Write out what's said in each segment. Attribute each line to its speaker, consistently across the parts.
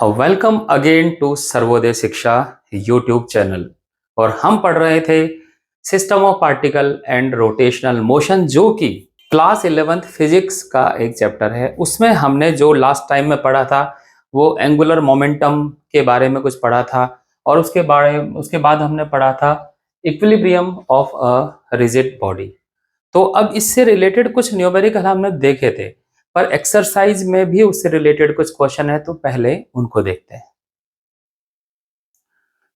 Speaker 1: Welcome again to Sarvodaya शिक्षा YouTube channel. और हम पढ़ रहे थे system of particle and rotational motion, जो कि क्लास 11th फिजिक्स का एक चैप्टर है। उसमें हमने जो लास्ट टाइम में पढ़ा था वो एंगुलर मोमेंटम के बारे में कुछ पढ़ा था, और उसके बाद हमने पढ़ा था equilibrium of a rigid body. तो अब इससे रिलेटेड कुछ न्यूमेरिकल हमने देखे थे, पर एक्सरसाइज में भी उससे रिलेटेड कुछ क्वेश्चन है, तो पहले उनको देखते हैं।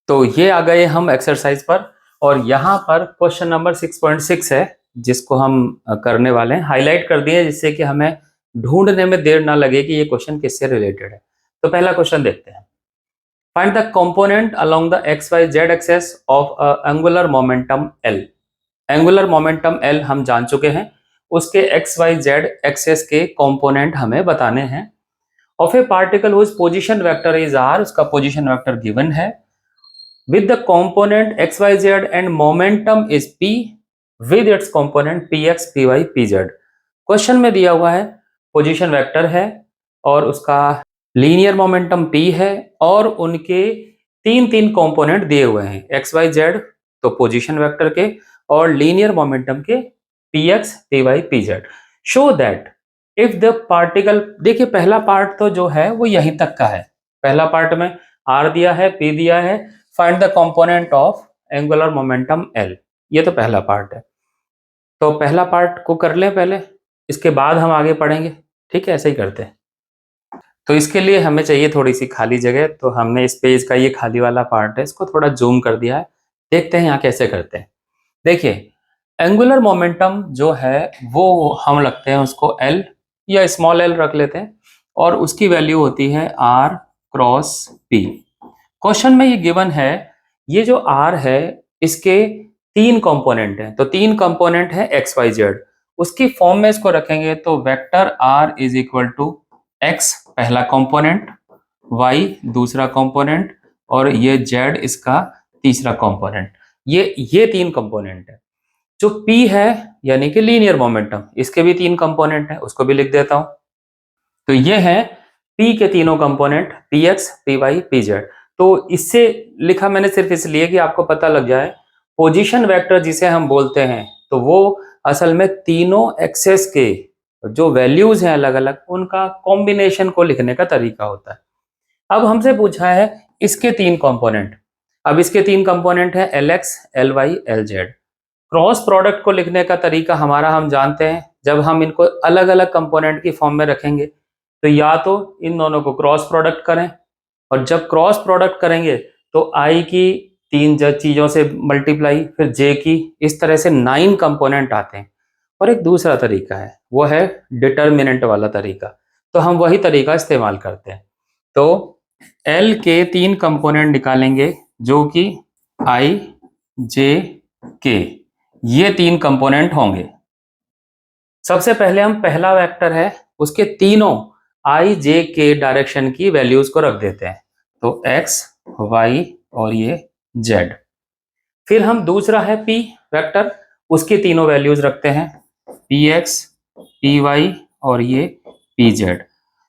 Speaker 1: तो ये आ गए हम एक्सरसाइज पर, और यहाँ पर क्वेश्चन नंबर 6.6 है जिसको हम करने वाले हैं। हाईलाइट कर दिए जिससे कि हमें ढूंढने में देर ना लगे कि ये क्वेश्चन किससे रिलेटेड है। तो पहला क्वेश्चन देखते हैं। Find the component along the X Y Z axes of angular momentum L. Angular momentum L हम जान चुके हैं, उसके एक्स वाई जेड एक्सेस के कंपोनेंट हमें बताने हैं। Of a particle whose position vector is R, उसका पोजीशन वेक्टर गिवन है, with the component xyz and momentum is p with its component px py pz। Question में दिया हुआ है पोजीशन वेक्टर है और उसका लीनियर मोमेंटम p है, और उनके तीन तीन कंपोनेंट दिए हुए हैं, एक्स वाई जेड तो पोजीशन वेक्टर के, और लीनियर मोमेंटम के px py pz। Show that if the particle, देखिए पहला पार्ट तो जो है वो यहीं तक का है। पहला पार्ट में r दिया है, p दिया है, find the component of angular momentum l। ये तो पहला पार्ट है, तो पहला पार्ट को कर लें पहले, इसके बाद हम आगे पढ़ेंगे। ठीक है, ऐसे ही करते हैं। तो इसके लिए हमें चाहिए थोड़ी सी खाली जगह, तो हमने इस पेज का ये खाली वाला पार्ट है, इसको थोड़ा जूम कर दिया है। देखते हैं यहाँ कैसे करते हैं। देखिए एंगुलर मोमेंटम जो है वो हम रखते हैं उसको l या स्मॉल l रख लेते हैं, और उसकी वैल्यू होती है r क्रॉस p। क्वेश्चन में ये गिवन है, ये जो r है इसके तीन कंपोनेंट हैं, तो तीन कंपोनेंट है एक्स वाई जेड। उसकी फॉर्म में इसको रखेंगे तो vector r is equal to x पहला कंपोनेंट, y दूसरा कंपोनेंट, और ये z इसका तीसरा कंपोनेंट। ये तीन कंपोनेंट है। जो p है यानी कि लीनियर मोमेंटम, इसके भी तीन कंपोनेंट है, उसको भी लिख देता हूं। तो ये है p के तीनों कंपोनेंट px py pz। तो इससे लिखा मैंने सिर्फ इसलिए कि आपको पता लग जाए पोजीशन वेक्टर जिसे हम बोलते हैं, तो वो असल में तीनों एक्सेस के जो वैल्यूज हैं अलग अलग, उनका कॉम्बिनेशन को लिखने का तरीका होता है। अब हमसे पूछा है इसके तीन कंपोनेंट। अब इसके तीन कंपोनेंट है Lx Ly Lz। Cross product को लिखने का तरीका हमारा हम जानते हैं, जब हम इनको अलग अलग कंपोनेंट की फॉर्म में रखेंगे तो या तो इन दोनों को क्रॉस प्रोडक्ट करें, और जब क्रॉस प्रोडक्ट करेंगे तो आई की तीन चीजों से मल्टीप्लाई, फिर जे की, इस तरह से 9 कंपोनेंट आते हैं। और एक दूसरा तरीका है, वो है डिटर्मिनेंट वाला तरीका, तो हम वही तरीका इस्तेमाल करते हैं। तो एल के तीन कंपोनेंट निकालेंगे जो कि आई जे के, ये तीन कंपोनेंट होंगे। सबसे पहले हम पहला वेक्टर है उसके तीनों आई जे के डायरेक्शन की वैल्यूज को रख देते हैं, तो एक्स वाई और ये जेड। फिर हम दूसरा है पी वेक्टर, उसकी तीनों वैल्यूज रखते हैं, पी एक्स पी वाई और ये पी जेड।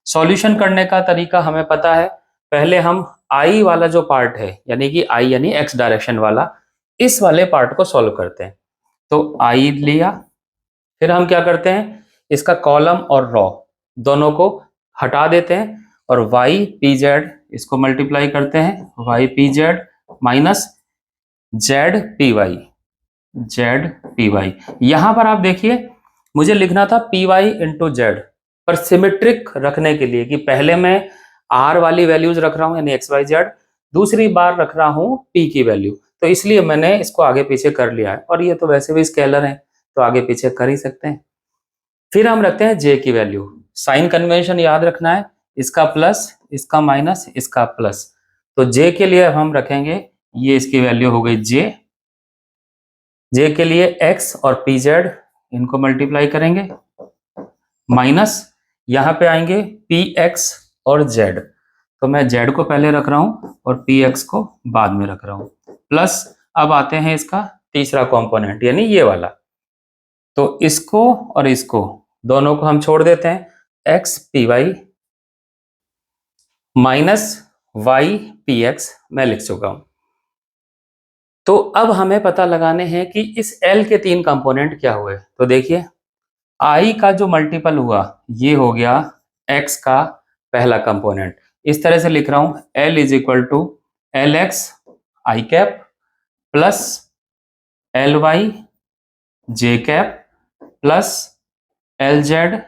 Speaker 1: सॉल्यूशन करने का तरीका हमें पता है। पहले हम आई वाला जो पार्ट है, यानी कि आई यानी एक्स डायरेक्शन वाला, इस वाले पार्ट को सॉल्व करते हैं। तो आई लिया, फिर हम क्या करते हैं, इसका कॉलम और रो दोनों को हटा देते हैं, और वाई पी जेड इसको मल्टीप्लाई करते हैं, Y P Z minus Z P Y, Z P Y. यहां पर आप देखिए मुझे लिखना था पी वाई इंटू जेड, पर सिमेट्रिक रखने के लिए कि पहले मैं आर वाली वैल्यूज रख रहा हूं यानी एक्स वाई जेड, दूसरी बार रख रहा हूं पी की वैल्यू, तो इसलिए मैंने इसको आगे पीछे कर लिया है। और ये तो वैसे भी स्केलर है तो आगे पीछे कर ही सकते हैं। फिर हम रखते हैं जे की वैल्यू। साइन कन्वेंशन याद रखना है, इसका प्लस इसका माइनस इसका प्लस, तो जे के लिए हम रखेंगे, ये इसकी वैल्यू हो गई जे। जे के लिए एक्स और पी जेड इनको मल्टीप्लाई करेंगे, माइनस यहां पे आएंगे पी एक्स और जेड, तो मैं जेड को पहले रख रहा हूं और पी एक्स को बाद में रख रहा हूं, प्लस अब आते हैं इसका तीसरा कंपोनेंट यानी ये वाला, तो इसको और इसको दोनों को हम छोड़ देते हैं, X P Y minus Y P X मैं लिख चुका हूं। तो अब हमें पता लगाने हैं कि इस L के 3 कंपोनेंट क्या हुए। तो देखिए I का जो मल्टीपल हुआ ये हो गया X का पहला कंपोनेंट। इस तरह से लिख रहा हूं L is equal to L X I cap plus L Y J cap plus L Z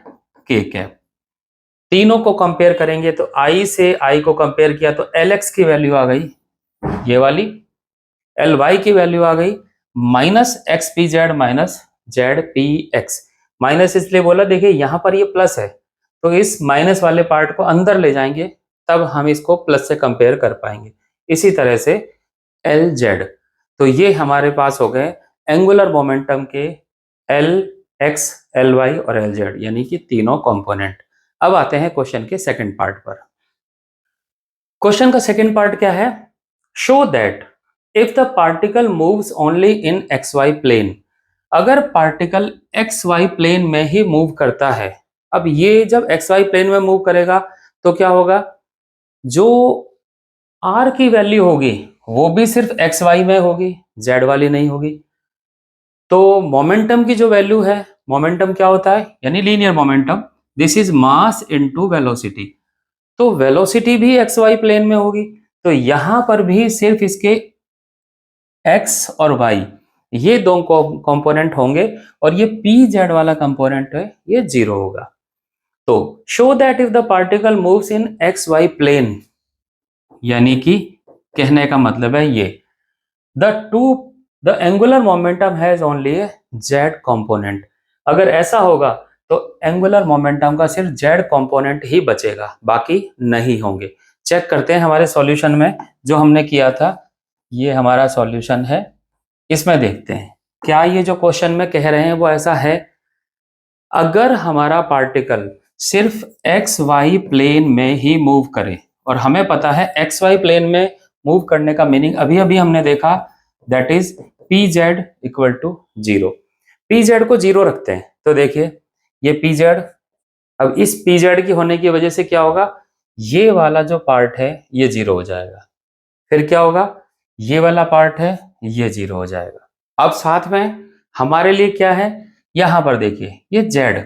Speaker 1: K cap. तीनों को कंपेयर करेंगे तो I से I को कंपेयर किया तो एल एक्स की वैल्यू आ गई ये वाली, एल वाई की वैल्यू आ गई minus x P Z minus Z P x. Minus इसलिए बोला, देखिए यहां पर ये प्लस है तो इस माइनस वाले पार्ट को अंदर ले जाएंगे तब हम इसको प्लस से कंपेयर कर पाएंगे। इसी तरह से एल जेड, तो ये हमारे पास हो गए एंगुलर मोमेंटम के एल एक्स एल वाई और एल जेड, यानी कि तीनों कंपोनेंट। अब आते हैं क्वेश्चन के सेकंड पार्ट पर। क्वेश्चन का सेकंड पार्ट क्या है? Show that if the particle moves only in X Y plane, अगर पार्टिकल एक्स वाई प्लेन में ही मूव करता है। अब ये जब एक्स वाई प्लेन में मूव करेगा तो क्या होगा, जो आर की वैल्यू होगी वो भी सिर्फ एक्स वाई में होगी, जेड वाली नहीं होगी। तो मोमेंटम की जो वैल्यू है, मोमेंटम क्या होता है, यानी linear momentum, this is mass into velocity. तो वेलोसिटी भी एक्स वाई प्लेन में होगी, तो यहां पर भी सिर्फ इसके एक्स और वाई ये दो कंपोनेंट होंगे और ये पी जेड वाला कंपोनेंट है ये जीरो होगा। तो show that if the particle moves in X Y plane, यानी कि कहने का मतलब है ये the angular momentum has only a Z component. अगर ऐसा होगा तो एंगुलर मोमेंटम का सिर्फ जेड कंपोनेंट ही बचेगा, बाकी नहीं होंगे। चेक करते हैं हमारे सॉल्यूशन में जो हमने किया था, ये हमारा सॉल्यूशन है, इसमें देखते हैं क्या ये जो क्वेश्चन में कह रहे हैं वो ऐसा है। अगर हमारा पार्टिकल सिर्फ एक्स वाई प्लेन में ही मूव करे, और हमें पता है एक्स वाई प्लेन में मूव करने का मीनिंग अभी अभी हमने देखा, that is P Z equal to zero. P Z को जीरो रखते हैं तो देखिए ये पी जेड, अब इस पी जेड की होने की वजह से क्या होगा, ये वाला जो पार्ट है ये जीरो हो जाएगा। फिर क्या होगा, ये वाला पार्ट है ये जीरो हो जाएगा। अब साथ में हमारे लिए क्या है, यहां पर देखिए ये z,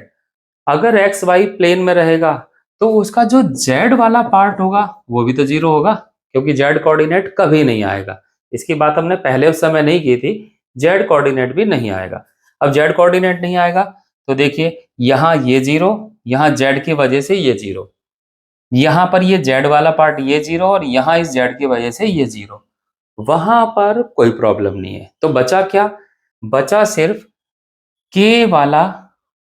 Speaker 1: अगर एक्स वाई प्लेन में रहेगा तो उसका जो z वाला पार्ट होगा वो भी तो जीरो होगा, क्योंकि z कोऑर्डिनेट कभी नहीं आएगा। इसकी बात हमने पहले उस समय नहीं की थी, z कोऑर्डिनेट भी नहीं आएगा। अब z कोऑर्डिनेट नहीं आएगा तो देखिए यहाँ ये जीरो, यहाँ z की वजह से ये जीरो, यहाँ पर ये z वाला पार्ट ये जीरो और यहाँ इस z की वजह से ये जीरो, वहां पर कोई प्रॉब्लम नहीं है। तो बचा क्या, बचा सिर्फ k वाला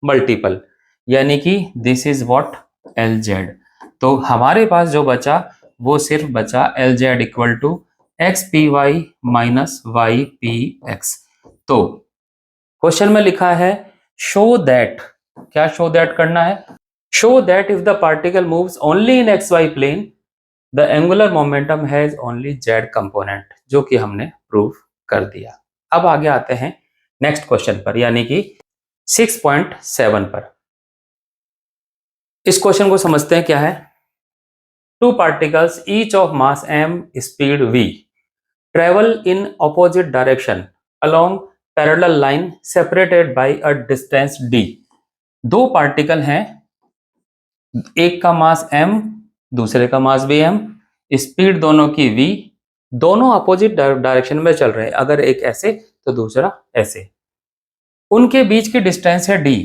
Speaker 1: मल्टीपल, यानी कि this is what L Z. तो हमारे पास जो बचा वो सिर्फ बचा L Z equal to X P Y minus Y P X. तो क्वेश्चन में लिखा है शो दैट, क्या शो दैट करना है, show that if the particle moves only in X Y plane the angular momentum has only Z component, जो कि हमने प्रूव कर दिया। अब आगे आते हैं नेक्स्ट क्वेश्चन पर, यानी कि 6.7 पर। इस क्वेश्चन को समझते हैं क्या है। Two particles each of mass m speed v travel in opposite direction along parallel line separated by a distance d। दो पार्टिकल हैं, एक का मास m दूसरे का मास भी m, स्पीड दोनों की v, दोनों अपोजिट डायरेक्शन में चल रहे हैं, अगर एक ऐसे तो दूसरा ऐसे। उनके बीच की डिस्टेंस है d,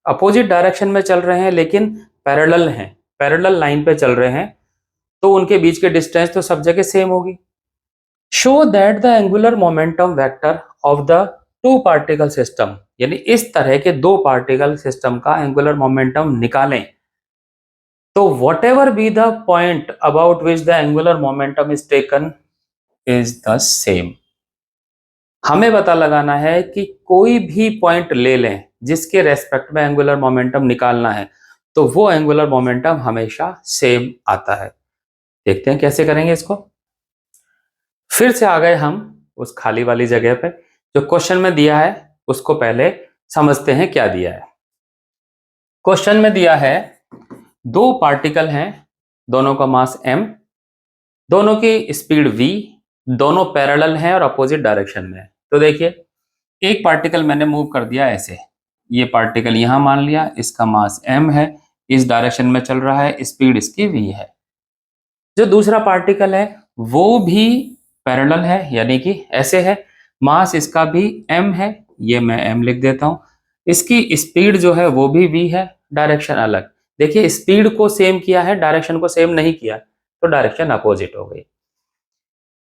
Speaker 1: अपोजिट डायरेक्शन में चल रहे हैं लेकिन पैरेलल हैं, पैरेलल लाइन पे चल रहे हैं, तो उनके बीच की डिस्टेंस तो सब जगह सेम होगी। Show that the angular momentum vector of the two particle system, यानी इस तरह के दो पार्टिकल सिस्टम का एंगुलर मोमेंटम निकालें। तो what ever be the point about which the angular momentum is taken is the same. हमें पता लगाना है कि कोई भी पॉइंट ले लें जिसके रेस्पेक्ट में एंगुलर मोमेंटम निकालना है, तो वो एंगुलर मोमेंटम हमेशा सेम आता है। देखते हैं कैसे करेंगे इसको। फिर से आ गए हम उस खाली वाली जगह पे, जो क्वेश्चन में दिया है उसको पहले समझते हैं क्या दिया है। क्वेश्चन में दिया है दो पार्टिकल हैं, दोनों का मास m, दोनों की स्पीड v, दोनों पैरेलल हैं और अपोजिट डायरेक्शन में है। तो देखिए एक पार्टिकल मैंने मूव कर दिया ऐसे, ये पार्टिकल यहाँ मान लिया, इसका मास m है, इस डायरेक्शन में चल रहा है, स्पीड इसकी v है। जो दूसरा पार्टिकल है वो भी पैरेलल है, यानी कि ऐसे है, मास इसका भी m है, ये मैं m लिख देता हूं, इसकी स्पीड जो है वो भी v है, डायरेक्शन अलग। देखिए स्पीड को सेम किया है, डायरेक्शन को सेम नहीं किया, तो डायरेक्शन अपोजिट हो गई।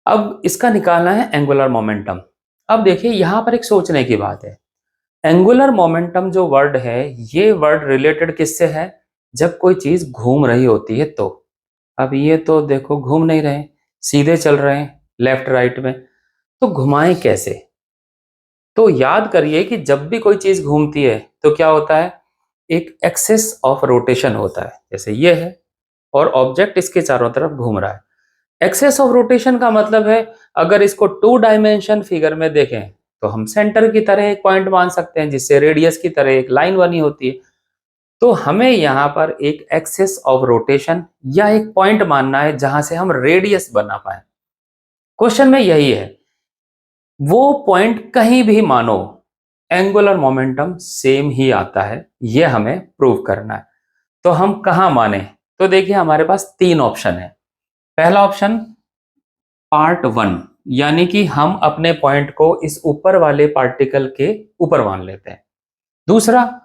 Speaker 1: अब इसका निकालना है एंगुलर मोमेंटम। अब देखिए यहां पर एक सोचने की बात है, एंगुलर मोमेंटम जो वर्ड है, ये वर्ड रिलेटेड किससे है, जब कोई चीज घूम रही होती है तो। अब ये तो देखो घूम नहीं रहे, सीधे चल रहे हैं लेफ्ट राइट में, तो घुमाएं कैसे। तो याद करिए कि जब भी कोई चीज घूमती है तो क्या होता है, एक एक्सेस ऑफ रोटेशन होता है, जैसे ये है और ऑब्जेक्ट इसके चारों तरफ घूम रहा है। एक्सेस ऑफ रोटेशन का मतलब है, अगर इसको 2 डायमेंशन फिगर में देखें तो हम सेंटर की तरह एक पॉइंट मान सकते हैं, जिससे रेडियस की तरह एक लाइन बनी होती है। तो हमें यहाँ पर एक एक्सेस ऑफ रोटेशन या एक पॉइंट मानना है जहां से हम रेडियस बना पाए। क्वेश्चन में यही है, वो पॉइंट कहीं भी मानो, एंगुलर मोमेंटम सेम ही आता है, ये हमें प्रूव करना है। तो हम कहां माने, तो देखिए हमारे पास 3 ऑप्शन है। पहला ऑप्शन पार्ट 1, यानी कि हम अपने पॉइंट को इस ऊपर वाले पार्टिकल के ऊपर मान लेते हैं। दूसरा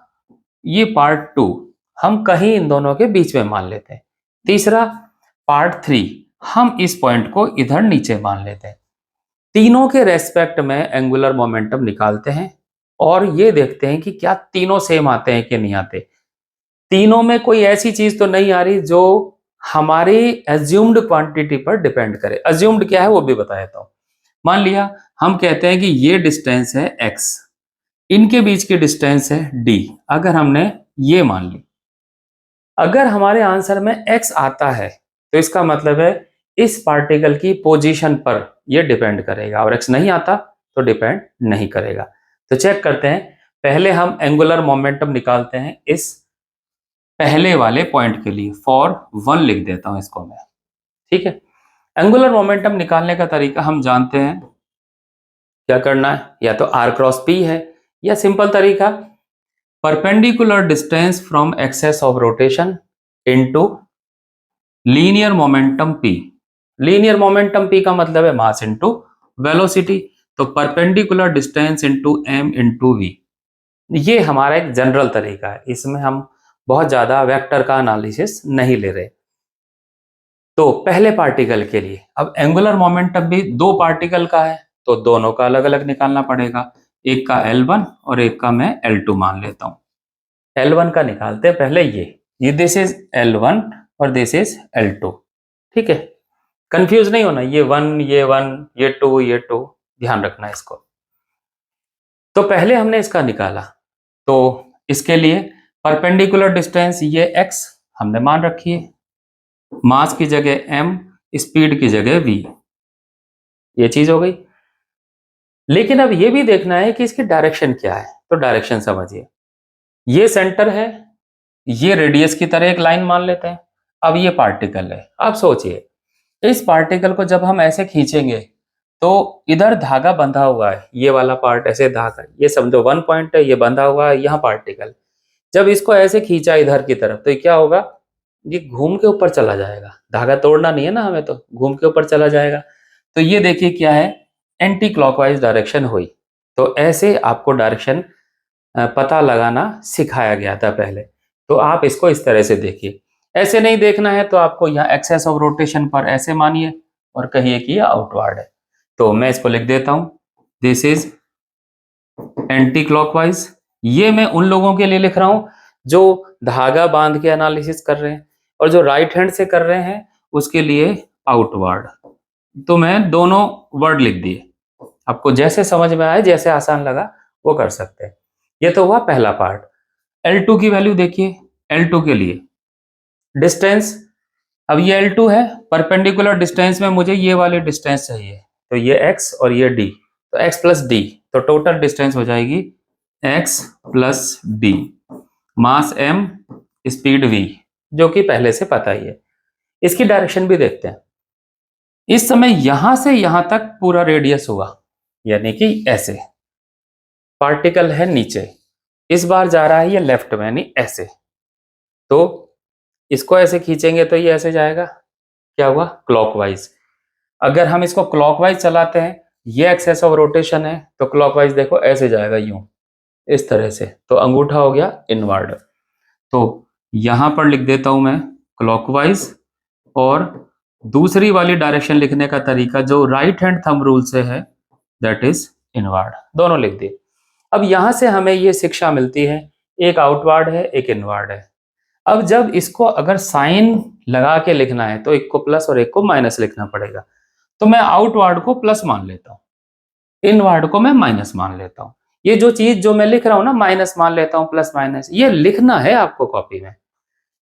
Speaker 1: ये पार्ट 2, हम कहीं इन दोनों के बीच में मान लेते हैं। तीसरा पार्ट 3, हम इस पॉइंट को इधर नीचे मान लेते हैं। तीनों के रेस्पेक्ट में एंगुलर मोमेंटम निकालते हैं और ये देखते हैं कि क्या तीनों सेम आते हैं कि नहीं आते। तीनों में कोई ऐसी चीज तो नहीं आ रही जो हमारी एज्यूम्ड क्वांटिटी पर डिपेंड करे। एज्यूम्ड क्या है वो भी बता देता हूं। मान लिया हम कहते हैं कि ये डिस्टेंस है x, इनके बीच की डिस्टेंस है d, अगर हमने ये मान ली, अगर हमारे आंसर में x आता है तो इसका मतलब है इस पार्टिकल की पोजीशन पर ये डिपेंड करेगा, और x नहीं आता तो डिपेंड नहीं करेगा। तो चेक करते हैं, पहले हम एंगुलर मोमेंटम निकालते हैं इस पहले वाले पॉइंट के लिए, फॉर 1 लिख देता हूं इसको मैं, ठीक है। एंगुलर मोमेंटम निकालने का तरीका हम जानते हैं, क्या करना है, या तो r क्रॉस p है, या सिंपल तरीका perpendicular distance from axis of rotation into linear momentum p। Linear momentum p का मतलब है मास इनटू वेलोसिटी, तो perpendicular distance into m into v। ये हमारा एक जनरल तरीका है, इसमें हम बहुत ज्यादा वेक्टर का एनालिसिस नहीं ले रहे। तो पहले पार्टिकल के लिए अब एंगुलर मोमेंटम भी 2 पार्टिकल का है, तो दोनों का अलग अलग निकालना पड़ेगा। एक का L1 और एक का मैं L2 मान लेता हूं। L1 का निकालते हैं पहले, ये दिस इज L1 और दिस इज L2, ठीक है। कंफ्यूज नहीं होना, ये 1 ये 1 ये 2 ये 2, ध्यान रखना इसको। तो पहले हमने इसका निकाला, तो इसके लिए परपेंडिकुलर डिस्टेंस ये x हमने मान रखी है, मास की जगह m, स्पीड की जगह v, ये चीज हो गई। लेकिन अब ये भी देखना है कि इसकी डायरेक्शन क्या है, तो डायरेक्शन समझिए, ये सेंटर है, ये रेडियस की तरह एक लाइन मान लेते हैं। अब ये पार्टिकल है, अब सोचिए इस पार्टिकल को जब हम ऐसे खींचेंगे तो इधर धागा बंधा हुआ है, ये वाला पार्ट ऐसे धागा, ये समझो 1 पॉइंट है, ये बंधा हुआ है यहाँ पार्टिकल। जब इसको ऐसे खींचा इधर की तरफ तो ये क्या होगा, ये घूम के ऊपर चला जाएगा, धागा तोड़ना नहीं है ना हमें, तो घूम के ऊपर चला जाएगा। तो ये देखिए क्या है, एंटी क्लॉकवाइज डायरेक्शन हुई। तो ऐसे आपको डायरेक्शन पता लगाना सिखाया गया था पहले, तो आप इसको इस तरह से देखिए। ऐसे नहीं देखना है तो आपको यहाँ एक्सेस ऑफ रोटेशन पर ऐसे मानिए और कहिए कि ये आउटवर्ड है। तो मैं इसको लिख देता हूं, दिस इज एंटी क्लॉकवाइज। ये मैं उन लोगों के लिए लिख रहा हूं जो धागा बांध के एनालिसिस कर रहे हैं, और जो राइट हैंड से कर रहे हैं उसके लिए आउटवर्ड। तो मैं दोनों वर्ड लिख दिए, आपको जैसे समझ में आए, जैसे आसान लगा वो कर सकते हैं। ये तो हुआ पहला पार्ट। L2 की वैल्यू देखिए, L2 के लिए डिस्टेंस, अब ये L2 है, परपेंडिकुलर डिस्टेंस में मुझे ये वाली डिस्टेंस चाहिए, तो ये x और ये d, तो x प्लस डी, तो टोटल डिस्टेंस हो जाएगी x प्लस डी, मास m, स्पीड v, जो कि पहले से पता ही है। इसकी डायरेक्शन भी देखते हैं। इस समय यहां से यहां तक पूरा रेडियस हुआ, यानी कि ऐसे पार्टिकल है नीचे, इस बार जा रहा है ये लेफ्ट में यानी ऐसे, तो इसको ऐसे खींचेंगे तो ये ऐसे जाएगा, क्या हुआ क्लॉकवाइज। अगर हम इसको क्लॉकवाइज चलाते हैं, ये एक्सेस ऑफ रोटेशन है, तो क्लॉकवाइज देखो ऐसे जाएगा यूं, इस तरह से, तो अंगूठा हो गया इनवर्ड। तो यहां पर लिख देता हूं मैं क्लॉकवाइज, और दूसरी वाली डायरेक्शन लिखने का तरीका जो राइट हैंड थंब रूल से है, दैट इज इनवर्ड। दोनों लिख दिए। अब यहां से हमें ये शिक्षा मिलती है, एक आउटवर्ड है एक इनवर्ड है। अब जब इसको अगर साइन लगा के लिखना है तो एक को प्लस और एक को माइनस लिखना पड़ेगा, तो मैं आउटवर्ड को प्लस मान लेता हूं, इनवर्ड को मैं माइनस मान लेता हूं। ये जो चीज जो मैं लिख रहा हूं ना, माइनस मान लेता हूं प्लस माइनस, ये लिखना है आपको कॉपी में।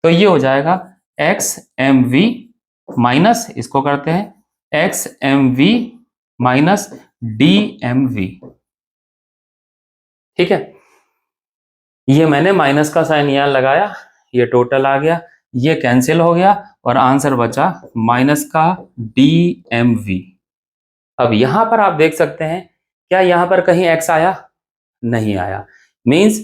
Speaker 1: तो ये हो जाएगा एक्स एम वी माइनस, इसको करते हैं X M V minus D M V. ठीक है, ये मैंने माइनस का साइन यहां लगाया, ये टोटल आ गया, ये कैंसिल हो गया और आंसर बचा माइनस का डी एम वी। अब यहां पर आप देख सकते हैं, क्या यहां पर कहीं एक्स आया? नहीं आया। मींस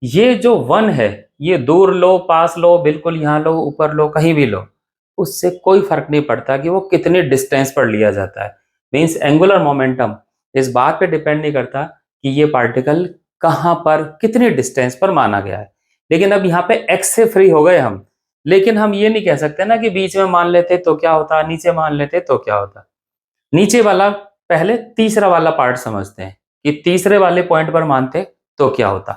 Speaker 1: ये जो वन है, ये दूर लो पास लो, बिल्कुल यहां लो ऊपर लो कहीं भी लो, उससे कोई फर्क नहीं पड़ता कि वो कितने डिस्टेंस पर लिया जाता है। मींस एंगुलर मोमेंटम इस बात पे डिपेंड नहीं करता कि ये पार्टिकल कहां पर कितने डिस्टेंस पर माना गया है। लेकिन अब यहाँ पे एक्स से फ्री हो गए हम, लेकिन हम ये नहीं कह सकते ना कि बीच में मान लेते तो क्या होता, नीचे मान लेते तो क्या होता। नीचे वाला पहले तीसरा वाला पार्ट समझते हैं कि तीसरे वाले पॉइंट पर मानते तो क्या होता।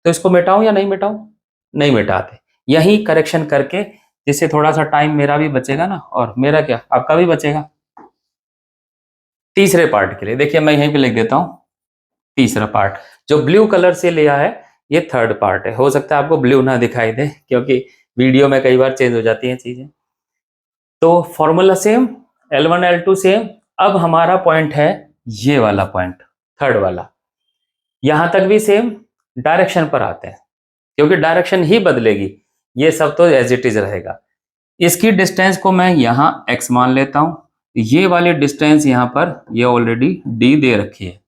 Speaker 1: तो इसको मिटाऊं या नहीं मिटाऊं? नहीं मिटाते, यही करेक्शन करके, जिससे थोड़ा सा टाइम मेरा भी बचेगा ना, और मेरा क्या आपका भी बचेगा। तीसरे पार्ट के लिए देखिए मैं यहीं पे लिख देता हूं, तीसरा पार्ट जो ब्लू कलर से लिया है, ये थर्ड पार्ट है। हो सकता है आपको ब्लू ना दिखाई दे क्योंकि वीडियो में कई बार चेंज हो जाती हैं चीजें। तो formula same, L1 L2 same. अब हमारा पॉइंट है ये वाला पॉइंट, थर्ड वाला, यहां तक भी सेम। डायरेक्शन पर आते हैं, क्योंकि डायरेक्शन ही बदलेगी, ये सब तो एज इट इज रहेगा। इसकी डिस्टेंस को मैं यहां x मान लेता हूं, ये वाली डिस्टेंस यहां पर ये ऑलरेडी d दे रखी है।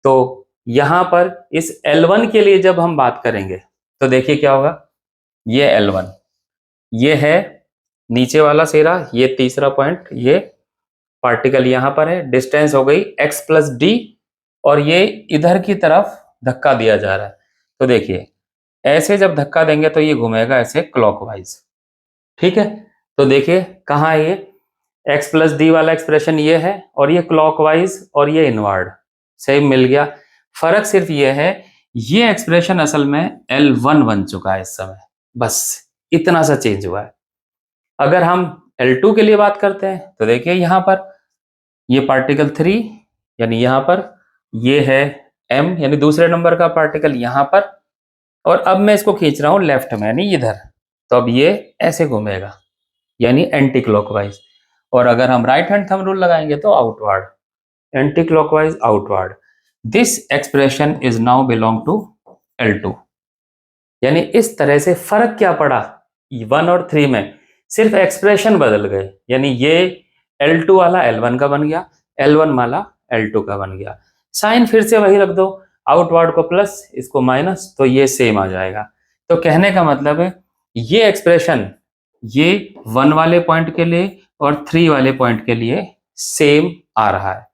Speaker 1: तो यहां पर इस L1 के लिए जब हम बात करेंगे तो देखिए क्या होगा, ये L1, ये है नीचे वाला सिरा, ये तीसरा पॉइंट, ये पार्टिकल यहां पर है, डिस्टेंस हो गई x प्लस डी, और ये इधर की तरफ धक्का दिया जा रहा है। तो देखिए ऐसे जब धक्का देंगे तो ये घूमेगा ऐसे क्लॉकवाइज। ठीक है, तो देखिए कहाँ है ये x प्लस डी वाला एक्सप्रेशन, ये है, और ये क्लॉकवाइज और ये इनवर्ड, सेम मिल गया। फर्क सिर्फ ये है, ये एक्सप्रेशन असल में L1 बन चुका है इस समय, बस इतना सा चेंज हुआ है। अगर हम L2 के लिए बात करते हैं तो देखिए यहां पर ये पार्टिकल 3, यानी यहां पर ये है m, यानी दूसरे नंबर का पार्टिकल यहां पर, और अब मैं इसको खींच रहा हूं लेफ्ट में यानी इधर, तो अब ये ऐसे घूमेगा यानी एंटी क्लॉकवाइज। और अगर हम राइट हैंड थंब रूल लगाएंगे तो outward, anti clockwise outward. This expression is now belong to L2। यानी इस तरह से फर्क क्या पड़ा 1 और 3 में, सिर्फ एक्सप्रेशन बदल गए, यानी ये L2 वाला L1 का बन गया, L1 वाला L2 का बन गया। साइन फिर से वही रख दो, आउटवर्ड को प्लस इसको माइनस, तो ये सेम आ जाएगा। तो कहने का मतलब है ये एक्सप्रेशन ये 1 वाले पॉइंट के लिए और 3 वाले पॉइंट के लिए सेम आ रहा है।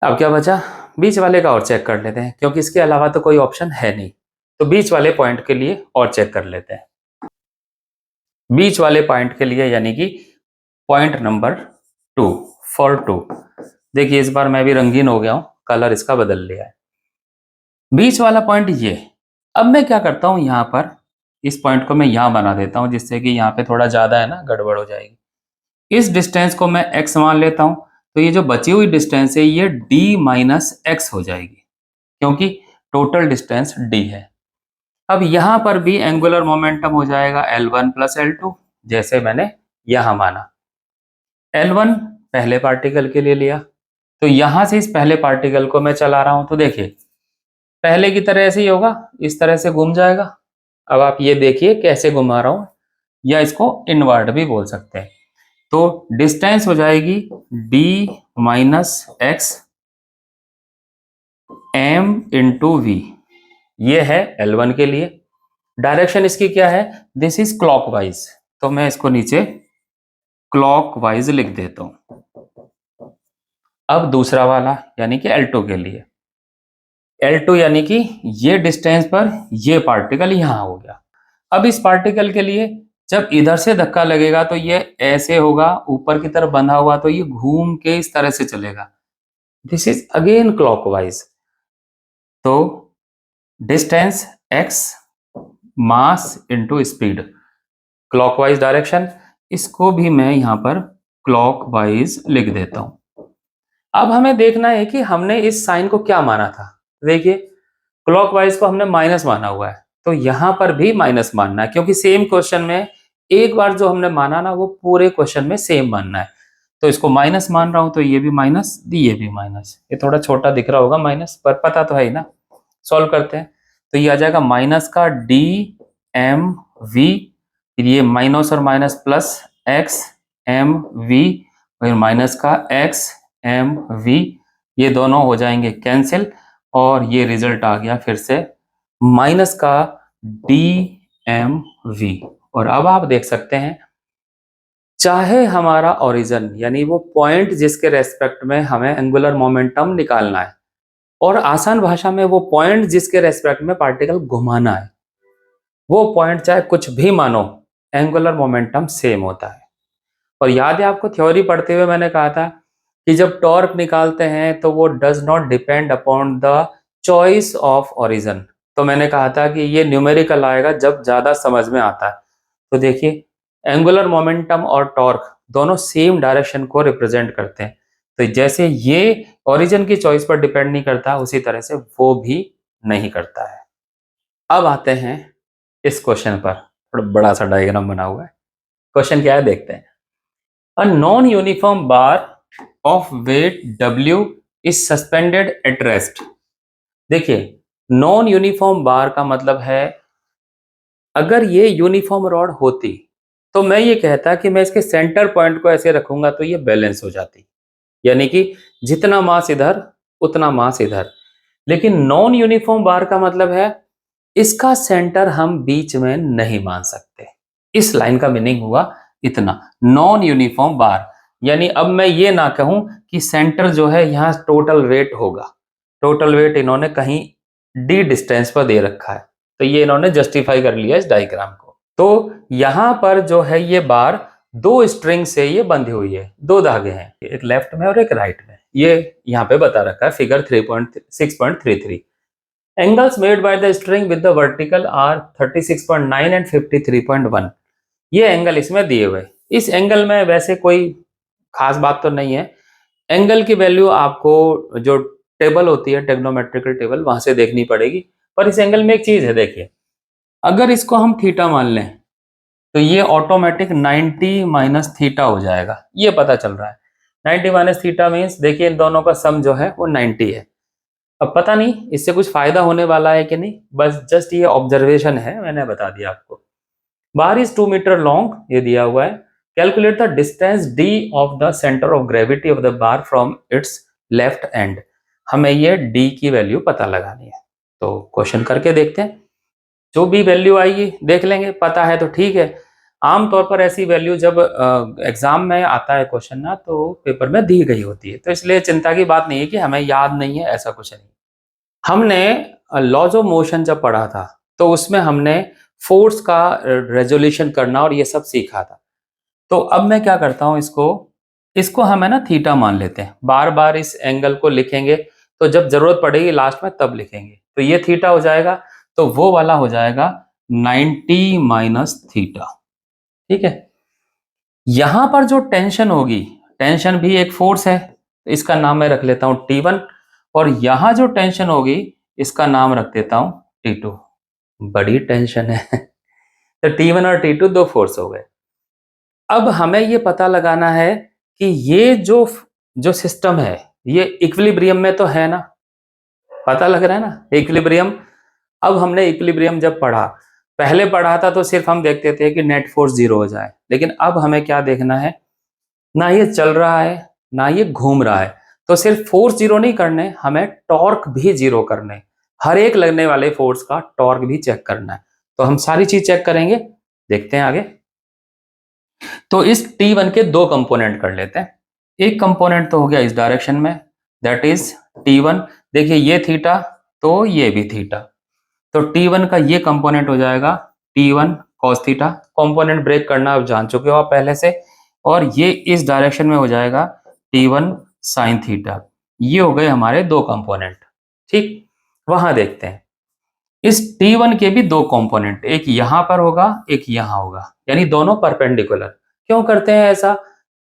Speaker 1: अब क्या बचा, बीच वाले का और चेक कर लेते हैं, क्योंकि इसके अलावा तो कोई ऑप्शन है नहीं। तो बीच वाले पॉइंट के लिए और चेक कर लेते हैं। बीच वाले पॉइंट के लिए यानी कि पॉइंट नंबर 2 फॉर 2, देखिए इस बार मैं भी रंगीन हो गया हूं, कलर इसका बदल लिया है। बीच वाला पॉइंट ये, अब मैं क्या करता हूं, यहां पर इस पॉइंट को मैं यहां बना देता हूं, जिससे कि यहां पे थोड़ा ज्यादा है ना, गड़बड़ हो जाएगी। इस डिस्टेंस को मैं x मान लेता हूं, तो ये जो बची हुई डिस्टेंस है ये d माइनस एक्स हो जाएगी, क्योंकि टोटल डिस्टेंस d है। अब यहां पर भी एंगुलर मोमेंटम हो जाएगा L1 प्लस L2, जैसे मैंने यहां माना। L1 पहले पार्टिकल के लिए लिया, तो यहां से इस पहले पार्टिकल को मैं चला रहा हूं, तो देखिए पहले की तरह ऐसे ही होगा, इस तरह से घूम जाएगा। अब आप ये देखिए कैसे घुमा रहा हूं, या इसको इनवर्ड भी बोल सकते हैं। तो डिस्टेंस हो जाएगी d minus X m into V. ये है L1 के लिए। डायरेक्शन इसकी क्या है, दिस इज क्लॉकवाइज, तो मैं इसको नीचे क्लॉकवाइज लिख देता हूं। अब दूसरा वाला यानी कि L2 के लिए, L2 यानी कि ये डिस्टेंस पर ये पार्टिकल यहां हो गया। अब इस पार्टिकल के लिए जब इधर से धक्का लगेगा तो ये ऐसे होगा, ऊपर की तरफ बंधा हुआ तो ये घूम के इस तरह से चलेगा। This is again clockwise. तो distance x mass into speed, clockwise direction, इसको भी मैं यहां पर क्लॉकवाइज लिख देता हूं। अब हमें देखना है कि हमने इस साइन को क्या माना था। देखिए क्लॉकवाइज को हमने माइनस माना हुआ है, तो यहां पर भी माइनस मानना है, क्योंकि सेम क्वेश्चन में एक बार जो हमने माना ना वो पूरे क्वेश्चन में सेम मानना है। तो इसको माइनस मान रहा हूं, तो ये भी माइनस, ये भी माइनस। ये थोड़ा छोटा दिख रहा होगा माइनस, पर पता तो है ही ना। सॉल्व करते हैं तो ये आ जाएगा माइनस का डी एम वी, फिर ये माइनस और minus plus X M V, फिर माइनस का एक्स एम वी, ये दोनों हो जाएंगे कैंसिल, और ये रिजल्ट आ गया फिर से माइनस का डी एम वी। और अब आप देख सकते हैं, चाहे हमारा ओरिजिन यानी वो पॉइंट जिसके रेस्पेक्ट में हमें एंगुलर मोमेंटम निकालना है, और आसान भाषा में वो पॉइंट जिसके रेस्पेक्ट में पार्टिकल घुमाना है, वो पॉइंट चाहे कुछ भी मानो, एंगुलर मोमेंटम सेम होता है। और याद है आपको थ्योरी पढ़ते हुए मैंने कहा था कि जब टॉर्क निकालते हैं तो वो does not depend upon the choice of origin. तो मैंने कहा था कि ये न्यूमेरिकल आएगा जब ज्यादा समझ में आता है। तो देखिए एंगुलर मोमेंटम और टॉर्क दोनों सेम डायरेक्शन को रिप्रेजेंट करते हैं, तो जैसे ये ओरिजिन की चॉइस पर डिपेंड नहीं करता, उसी तरह से वो भी नहीं करता है। अब आते हैं इस क्वेश्चन पर, थोड़ा बड़ा सा डायग्राम बना हुआ है। क्वेश्चन क्या है देखते हैं। A non uniform bar of weight W is suspended at rest. देखिए नॉन यूनिफॉर्म बार का मतलब है, अगर ये यूनिफॉर्म रॉड होती तो मैं ये कहता कि मैं इसके सेंटर पॉइंट को ऐसे रखूंगा तो ये बैलेंस हो जाती, यानी कि जितना मास इधर उतना मास इधर। लेकिन नॉन यूनिफॉर्म बार का मतलब है इसका सेंटर हम बीच में नहीं मान सकते। इस लाइन का मीनिंग हुआ इतना, नॉन यूनिफॉर्म बार यानी अब मैं ये ना कहूं कि सेंटर जो है यहाँ टोटल वेट होगा। टोटल वेट इन्होंने कहीं डी डिस्टेंस पर दे रखा है, तो ये इन्होंने जस्टिफाई कर लिया इस डायग्राम को। तो यहां पर जो है ये बार दो स्ट्रिंग से ये बंधी हुई है, दो धागे हैं, एक लेफ्ट में और एक राइट में। ये यहाँ पे बता रखा है figure 3.6.33। Angles made by the string with the vertical are 36.9 and 53.1। ये एंगल इसमें दिए हुए। इस एंगल में वैसे कोई खास बात तो नहीं है, एंगल की वैल्यू आपको जो टेबल होती है टेक्नोमेट्रिकल टेबल वहां से देखनी पड़ेगी। पर इस एंगल में एक चीज है, देखिए अगर इसको हम थीटा मान लें तो ये ऑटोमेटिक 90 माइनस थीटा हो जाएगा, ये पता चल रहा है। 90 माइनस थीटा मीन्स देखिए इन दोनों का सम जो है वो 90 है। अब पता नहीं इससे कुछ फायदा होने वाला है कि नहीं, बस जस्ट ये ऑब्जर्वेशन है, मैंने बता दिया आपको। बार इज 2 मीटर लॉन्ग, ये दिया हुआ है। Calculate the distance d of the centre of gravity of the bar from its left and. हमें ये d की वैल्यू पता लगानी है, तो क्वेश्चन करके देखते हैं। जो भी वैल्यू आएगी देख लेंगे, पता है तो ठीक है। आमतौर पर ऐसी वैल्यू जब एग्जाम में आता है क्वेश्चन ना, तो पेपर में दी गई होती है, तो इसलिए चिंता की बात नहीं है कि हमें याद नहीं है, ऐसा कुछ नहीं। हमने लॉज ऑफ मोशन जब पढ़ा था तो उसमें हमने फोर्स का रेजोल्यूशन करना और ये सब सीखा था। तो अब मैं क्या करता हूं, इसको हम है ना थीटा मान लेते हैं। बार बार इस एंगल को लिखेंगे तो जब जरूरत पड़ेगी लास्ट में तब लिखेंगे, तो ये थीटा हो जाएगा, तो वो वाला हो जाएगा 90 माइनस थीटा। ठीक है, यहां पर जो टेंशन होगी, टेंशन भी एक फोर्स है, तो इसका नाम मैं रख लेता हूं T1, और यहां जो टेंशन होगी इसका नाम रख देता हूं T2। बड़ी टेंशन है तो T1 और T2 दो फोर्स हो गए। अब हमें ये पता लगाना है कि ये जो सिस्टम है ये इक्विलिब्रियम में तो है ना, पता लग रहा है ना इक्विलिब्रियम। अब हमने इक्विलिब्रियम जब पढ़ा, पहले पढ़ा था तो सिर्फ हम देखते थे कि नेट फोर्स 0 हो जाए, लेकिन अब हमें क्या देखना है ना ये चल रहा है ना ये घूम रहा है। तो सिर्फ फोर्स जीरो नहीं करने, हमें टॉर्क भी जीरो करने, हर एक लगने वाले फोर्स का टॉर्क भी चेक करना है। तो हम सारी चीज चेक करेंगे, देखते हैं आगे। तो इस T1 के दो कंपोनेंट कर लेते हैं। एक कंपोनेंट तो हो गया इस डायरेक्शन में, दैट इज T1। देखिए ये थीटा तो ये भी थीटा, तो T1 का ये कंपोनेंट हो जाएगा T1 cos theta. Component break करना आप जान चुके हो आप पहले से। और ये इस डायरेक्शन में हो जाएगा T1 sin थीटा। ये हो गए हमारे दो कंपोनेंट। ठीक, वहां देखते हैं। इस T1 के भी दो कंपोनेंट, एक यहां पर होगा एक यहां होगा, यानी दोनों परपेंडिकुलर। क्यों करते हैं ऐसा?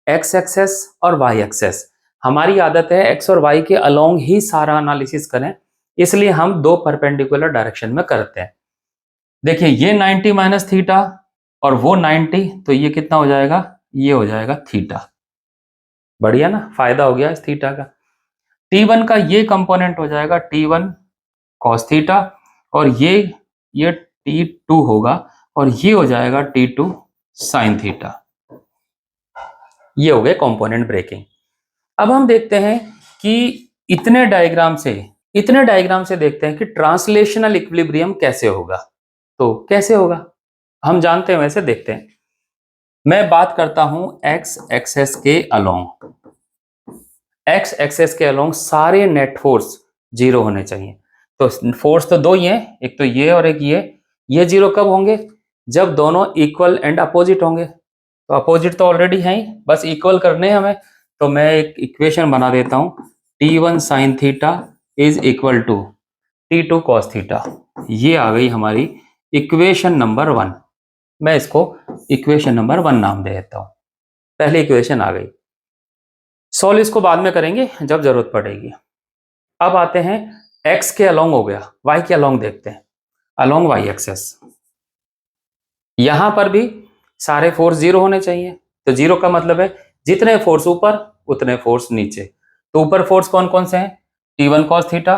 Speaker 1: एक्स एक्सेस और वाई एक्सेस, हमारी आदत है एक्स और वाई के अलोंग ही सारा एनालिसिस करें, इसलिए हम दो परपेंडिकुलर डायरेक्शन में करते हैं। देखिए ये 90 माइनस थीटा और वो 90, तो ये कितना हो जाएगा? ये हो जाएगा थीटा। बढ़िया ना, फायदा हो गया इस थीटा का। T1 का ये कंपोनेंट हो जाएगा T1 cos थीटा, और ये T2 होगा और ये हो जाएगा T2 sin थीटा। ये हो गए कंपोनेंट ब्रेकिंग। अब हम देखते हैं कि इतने डायग्राम से देखते हैं कि ट्रांसलेशनल इक्विलिब्रियम कैसे होगा। तो कैसे होगा हम जानते हैं, वैसे देखते हैं। मैं बात करता हूं एक्स एक्सेस के अलोंग, एक्स एक्सेस के अलोंग सारे नेट फोर्स जीरो होने चाहिए। तो फोर्स तो दो ही हैं, एक तो ये और एक ये जीरो कब होंगे? जब दोनों इक्वल एंड अपोजिट होंगे। तो अपोजिट तो ऑलरेडी है ही, बस इक्वल करने हैं हमें। तो मैं एक इक्वेशन बना देता हूं, T1 sin theta is equal to T2 cos theta. ये आ गई हमारी इक्वेशन नंबर 1। मैं इसको इक्वेशन नंबर 1 नाम दे देता हूं। पहली इक्वेशन आ गई। सॉल्व इसको बाद में करेंगे जब जरूरत पड़ेगी। अब आते हैं x के अलोंग हो गया, y के अलोंग देखते हैं, अलोंग y एक्सेस। यहां पर भी सारे फोर्स जीरो होने चाहिए। तो जीरो का मतलब है जितने फोर्स ऊपर उतने फोर्स नीचे। तो ऊपर फोर्स कौन कौन से हैं? T1 cos theta,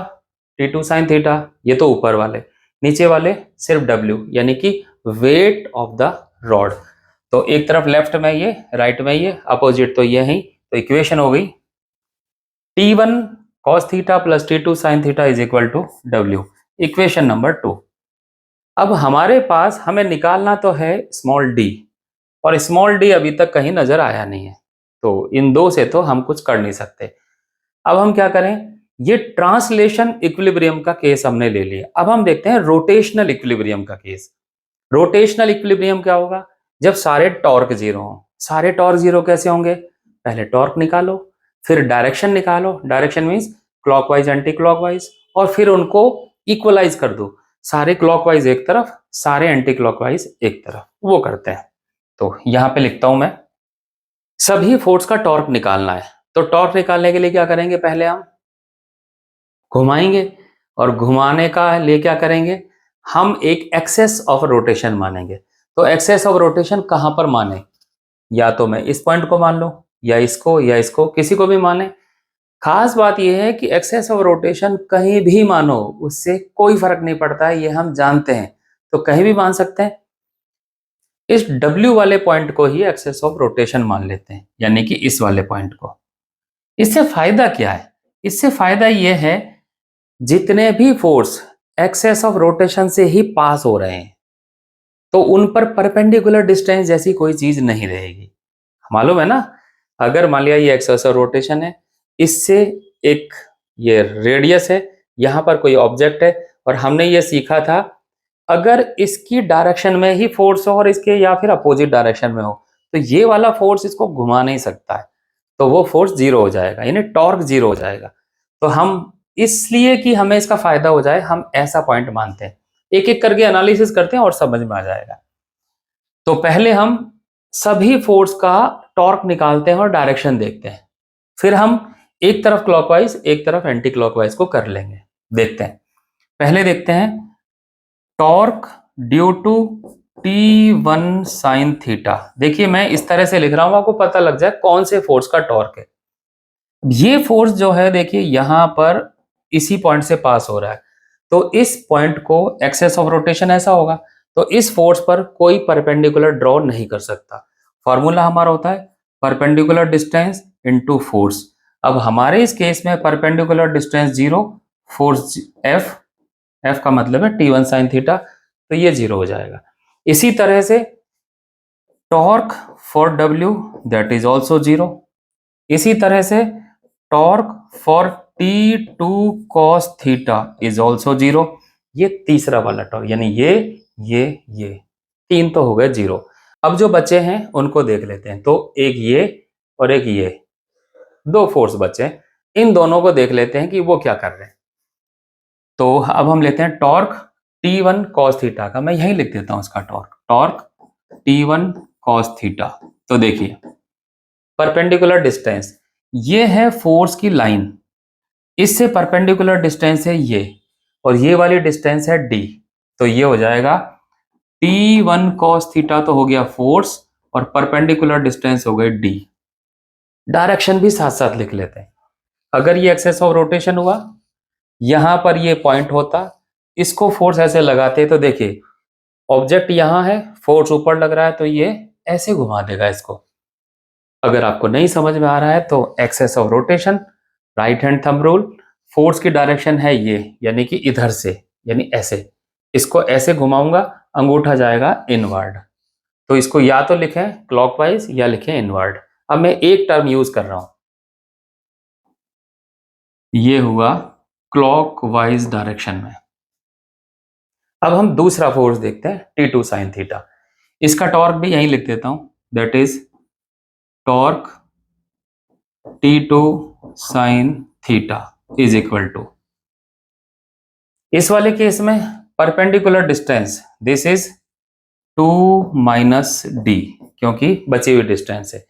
Speaker 1: T2 sin theta, ये तो ऊपर वाले। नीचे वाले सिर्फ W, यानी कि वेट ऑफ द रॉड। तो एक तरफ लेफ्ट में ये, राइट में ये, अपोजिट तो ये है। तो इक्वेशन हो गई T1 cos theta plus T2 sin theta is equal to W, equation number 2। अब हमारे पास हमें निकालना तो है स्मॉल d, और स्मॉल d अभी तक कहीं नजर आया नहीं है। तो इन दो से तो हम कुछ कर नहीं सकते। अब हम क्या करें? ये ट्रांसलेशन इक्विलिब्रियम का केस हमने ले लिया। अब हम देखते हैं रोटेशनल इक्विलिब्रियम का केस। रोटेशनल इक्विलिब्रियम क्या होगा? जब सारे टॉर्क जीरो हों। सारे टॉर्क जीरो कैसे होंगे? पहले टॉर्क निकालो, फिर डायरेक्शन निकालो, direction means clockwise anti clockwise, और फिर उनको इक्वलाइज कर दो। सारे क्लॉकवाइज एक तरफ, सारे एंटी क्लॉकवाइज एक तरफ, वो करते हैं। तो यहां पे लिखता हूं मैं, सभी फोर्स का टॉर्क निकालना है। तो टॉर्क निकालने के लिए क्या करेंगे? पहले हम घुमाएंगे, और घुमाने का लिए क्या करेंगे? हम एक एक्सेस ऑफ रोटेशन मानेंगे। तो एक्सेस ऑफ रोटेशन कहां पर माने? या तो मैं इस पॉइंट को मान लूं, या इसको, किसी को भी माने। खास बात यह है कि एक्सेस ऑफ रोटेशन कहीं भी मानो, उससे कोई फर्क नहीं पड़ता है, ये हम जानते हैं। तो कहीं भी मान सकते हैं। इस W वाले पॉइंट को ही एक्सेस ऑफ रोटेशन मान लेते हैं, यानी कि इस वाले पॉइंट को। इससे फायदा क्या है? इससे फायदा यह है, जितने भी फोर्स एक्सेस ऑफ रोटेशन से ही पास हो रहे हैं, तो उन पर परपेंडिकुलर डिस्टेंस जैसी कोई चीज नहीं रहेगी। मालूम है ना? अगर मान लिया ये एक्सेस ऑफ रोटेशन है, इससे एक ये रेडियस है, यहां पर कोई ऑब्जेक्ट है, और हमने ये सीखा था अगर इसकी डायरेक्शन में ही फोर्स हो और इसके या फिर अपोजिट डायरेक्शन में हो, तो ये वाला फोर्स इसको घुमा नहीं सकता है। तो वो फोर्स जीरो हो जाएगा, यानी टॉर्क जीरो हो जाएगा। तो हम इसलिए कि हमें इसका फायदा हो जाए, हम ऐसा पॉइंट मानते हैं। एक एक करके एनालिसिस करते हैं और समझ में आ जाएगा। तो पहले हम सभी फोर्स का टॉर्क निकालते हैं और डायरेक्शन देखते हैं। फिर हम एक तरफ क्लॉकवाइज एक तरफ एंटी क्लॉकवाइज को कर लेंगे। देखते हैं, पहले देखते हैं torque due to T1 sin theta. देखिए मैं इस तरह से लिख रहा हूं, आपको पता लग जाए कौन से फोर्स का टॉर्क है। ये फोर्स जो है, देखिए यहां पर इसी पॉइंट से पास हो रहा है, तो इस पॉइंट को एक्सेस ऑफ रोटेशन ऐसा होगा। तो इस फोर्स पर कोई परपेंडिकुलर ड्रॉ नहीं कर सकता। फॉर्मूला हमारा होता है परपेंडिकुलर डिस्टेंस इनटू फोर्स। अब हमारे इस केस में परपेंडिकुलर डिस्टेंस 0, फोर्स एफ का मतलब है T1 sin थीटा, तो ये 0 हो जाएगा। इसी तरह से torque for W that is also 0। इसी तरह से torque for T2 cos theta is also 0। ये तीसरा वाला टॉर्क, यानी ये तीन तो हो गए 0। अब जो बचे हैं उनको देख लेते हैं। तो एक ये और एक ये, दो फोर्स बचे, इन दोनों को देख लेते हैं कि वो क्या कर रहे हैं। तो अब हम लेते हैं टॉर्क T1 cos थीटा का, मैं यहीं लिख देता हूं इसका टॉर्क T1 cos थीटा। तो देखिए परपेंडिकुलर डिस्टेंस, ये है फोर्स की लाइन, इससे परपेंडिकुलर डिस्टेंस है ये, और ये वाली डिस्टेंस है d। तो ये हो जाएगा T1 cos थीटा, तो हो गया फोर्स, और परपेंडिकुलर डिस्टेंस हो गई d। डायरेक्शन भी साथ साथ लिख लेते हैं। अगर ये एक्सेस ऑफ रोटेशन हुआ, यहां पर ये पॉइंट होता, इसको फोर्स ऐसे लगाते, तो देखिए ऑब्जेक्ट यहां है, फोर्स ऊपर लग रहा है, तो ये ऐसे घुमा देगा इसको। अगर आपको नहीं समझ में आ रहा है तो axis of rotation, right hand thumb rule, force की डायरेक्शन है ये, यानी कि इधर से, यानी ऐसे, इसको ऐसे घुमाऊंगा, अंगूठा जाएगा इनवर्ड। तो इसको या तो लिखें क्लॉकवाइज या लिखें इनवर्ड। अब मैं एक टर्म यूज कर रहा हूं, ये हुआ क्लॉकवाइज डायरेक्शन में। अब हम दूसरा फोर्स देखते हैं T2 sin थीटा। इसका टॉर्क भी यहीं लिख देता हूं, that is torque T2 sin theta is equal to, इस वाले केस में perpendicular distance this is 2 minus D, क्योंकि बची हुई डिस्टेंस है,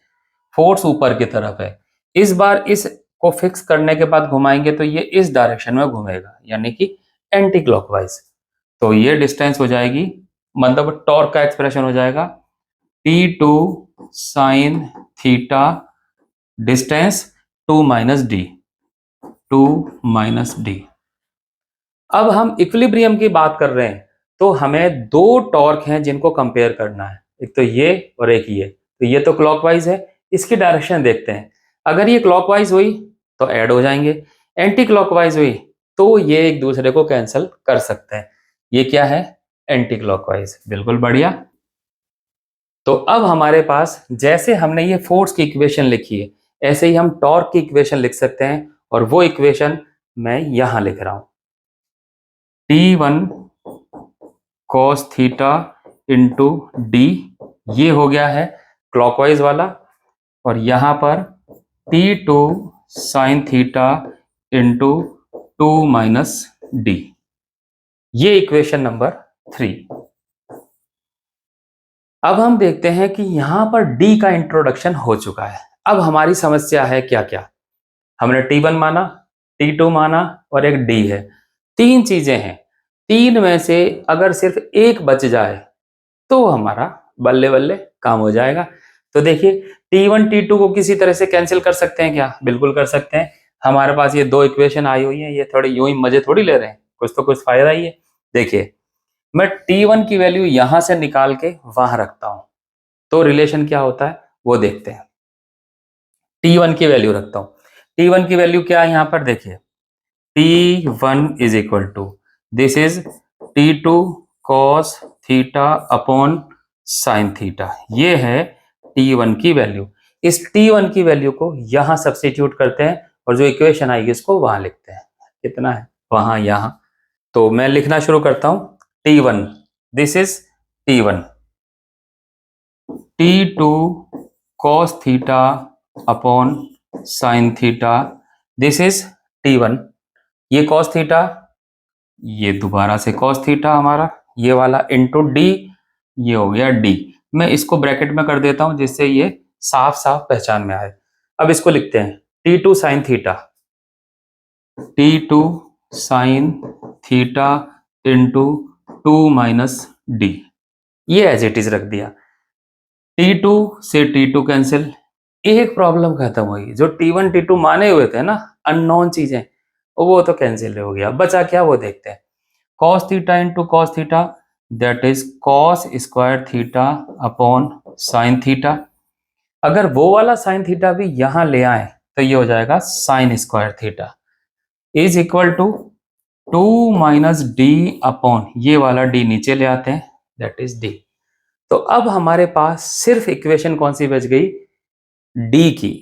Speaker 1: फोर्स ऊपर की तरफ है। इस बार इस को फिक्स करने के बाद घुमाएंगे तो ये इस डायरेक्शन में घूमेगा, यानी कि एंटी क्लॉकवाइज। तो ये डिस्टेंस हो जाएगी, मतलब टॉर्क का एक्सप्रेशन हो जाएगा T2 sin theta distance 2 minus D. अब हम इक्विलिब्रियम की बात कर रहे हैं, तो हमें दो टॉर्क हैं जिनको कंपेयर करना है, एक तो ये और एक ये। तो ये तो क्लॉकवाइज है, इसकी डायरेक्शन देखते हैं। अगर ये क्लॉकवाइज हुई तो ऐड हो जाएंगे, एंटी क्लॉकवाइज हुई तो ये एक दूसरे को कैंसिल कर सकते हैं। ये क्या है? Anti clockwise. बिल्कुल बढ़िया। तो अब हमारे पास जैसे हमने ये फोर्स की इक्वेशन लिखी है, ऐसे ही हम टॉर्क की इक्वेशन लिख सकते हैं, और वो इक्वेशन मैं यहां लिख रहा हूं, T1 cos theta into D, ये हो गया है क्लॉकवाइज वाला, और यहां पर T2 sin theta into 2 minus D, ये इक्वेशन नंबर 3। अब हम देखते हैं कि यहां पर D का इंट्रोडक्शन हो चुका है। अब हमारी समस्या है क्या क्या, हमने T1 माना, T2 माना, और एक D है। तीन चीजें हैं, तीन में से अगर सिर्फ एक बच जाए तो हमारा बल्ले बल्ले काम हो जाएगा। तो देखिए T1 T2 को किसी तरह से कैंसिल कर सकते हैं क्या? बिल्कुल कर सकते हैं। हमारे पास ये दो इक्वेशन आई हुई हैं, ये थोड़ी यूं ही मजे थोड़ी ले रहे हैं, कुछ तो कुछ फायदा ही है। देखिए मैं T1 की वैल्यू यहां से निकाल के वहां रखता हूं, तो रिलेशन क्या होता है वो देखते हैं। T1 की वैल्यू रखता हूं, T1 की वैल्यू क्या है यहां पर देखिए, T1 is equal to this is T2 cos theta upon sine theta, ये है T1 की वैल्यू। इस T1 की वैल्यू को यहां सब्स्टिट्यूट करते हैं, और जो इक्वेशन आएगी उसको वहां लिखते हैं। कितना है वहां यहां, तो मैं लिखना शुरू करता हूं T1, this is T1, T2 cos theta upon sine theta, this is T1, ये cos थीटा, ये दोबारा से cos थीटा हमारा, ये वाला इंटू डी, ये हो गया डी। मैं इसको ब्रैकेट में कर देता हूं जिससे ये साफ साफ पहचान में आए। अब इसको लिखते हैं T2 sin theta, T2 sin theta into 2 minus D, ये एज इट इज रख दिया। T2 से T2 कैंसिल, एक प्रॉब्लम खत्म हुई। जो T1 T2 माने हुए थे ना अननोन चीजें, वो तो कैंसिल हो गया। बचा क्या वो देखते हैं, cos theta into cos theta, that is cos square theta upon sine theta. अगर वो वाला साइन थीटा भी यहां ले आए तो ये हो जाएगा sine square theta is equal to 2 minus D upon ये वाला डी नीचे ले आते हैं, दैट इज डी। तो अब हमारे पास सिर्फ इक्वेशन कौन सी बच गई, डी की।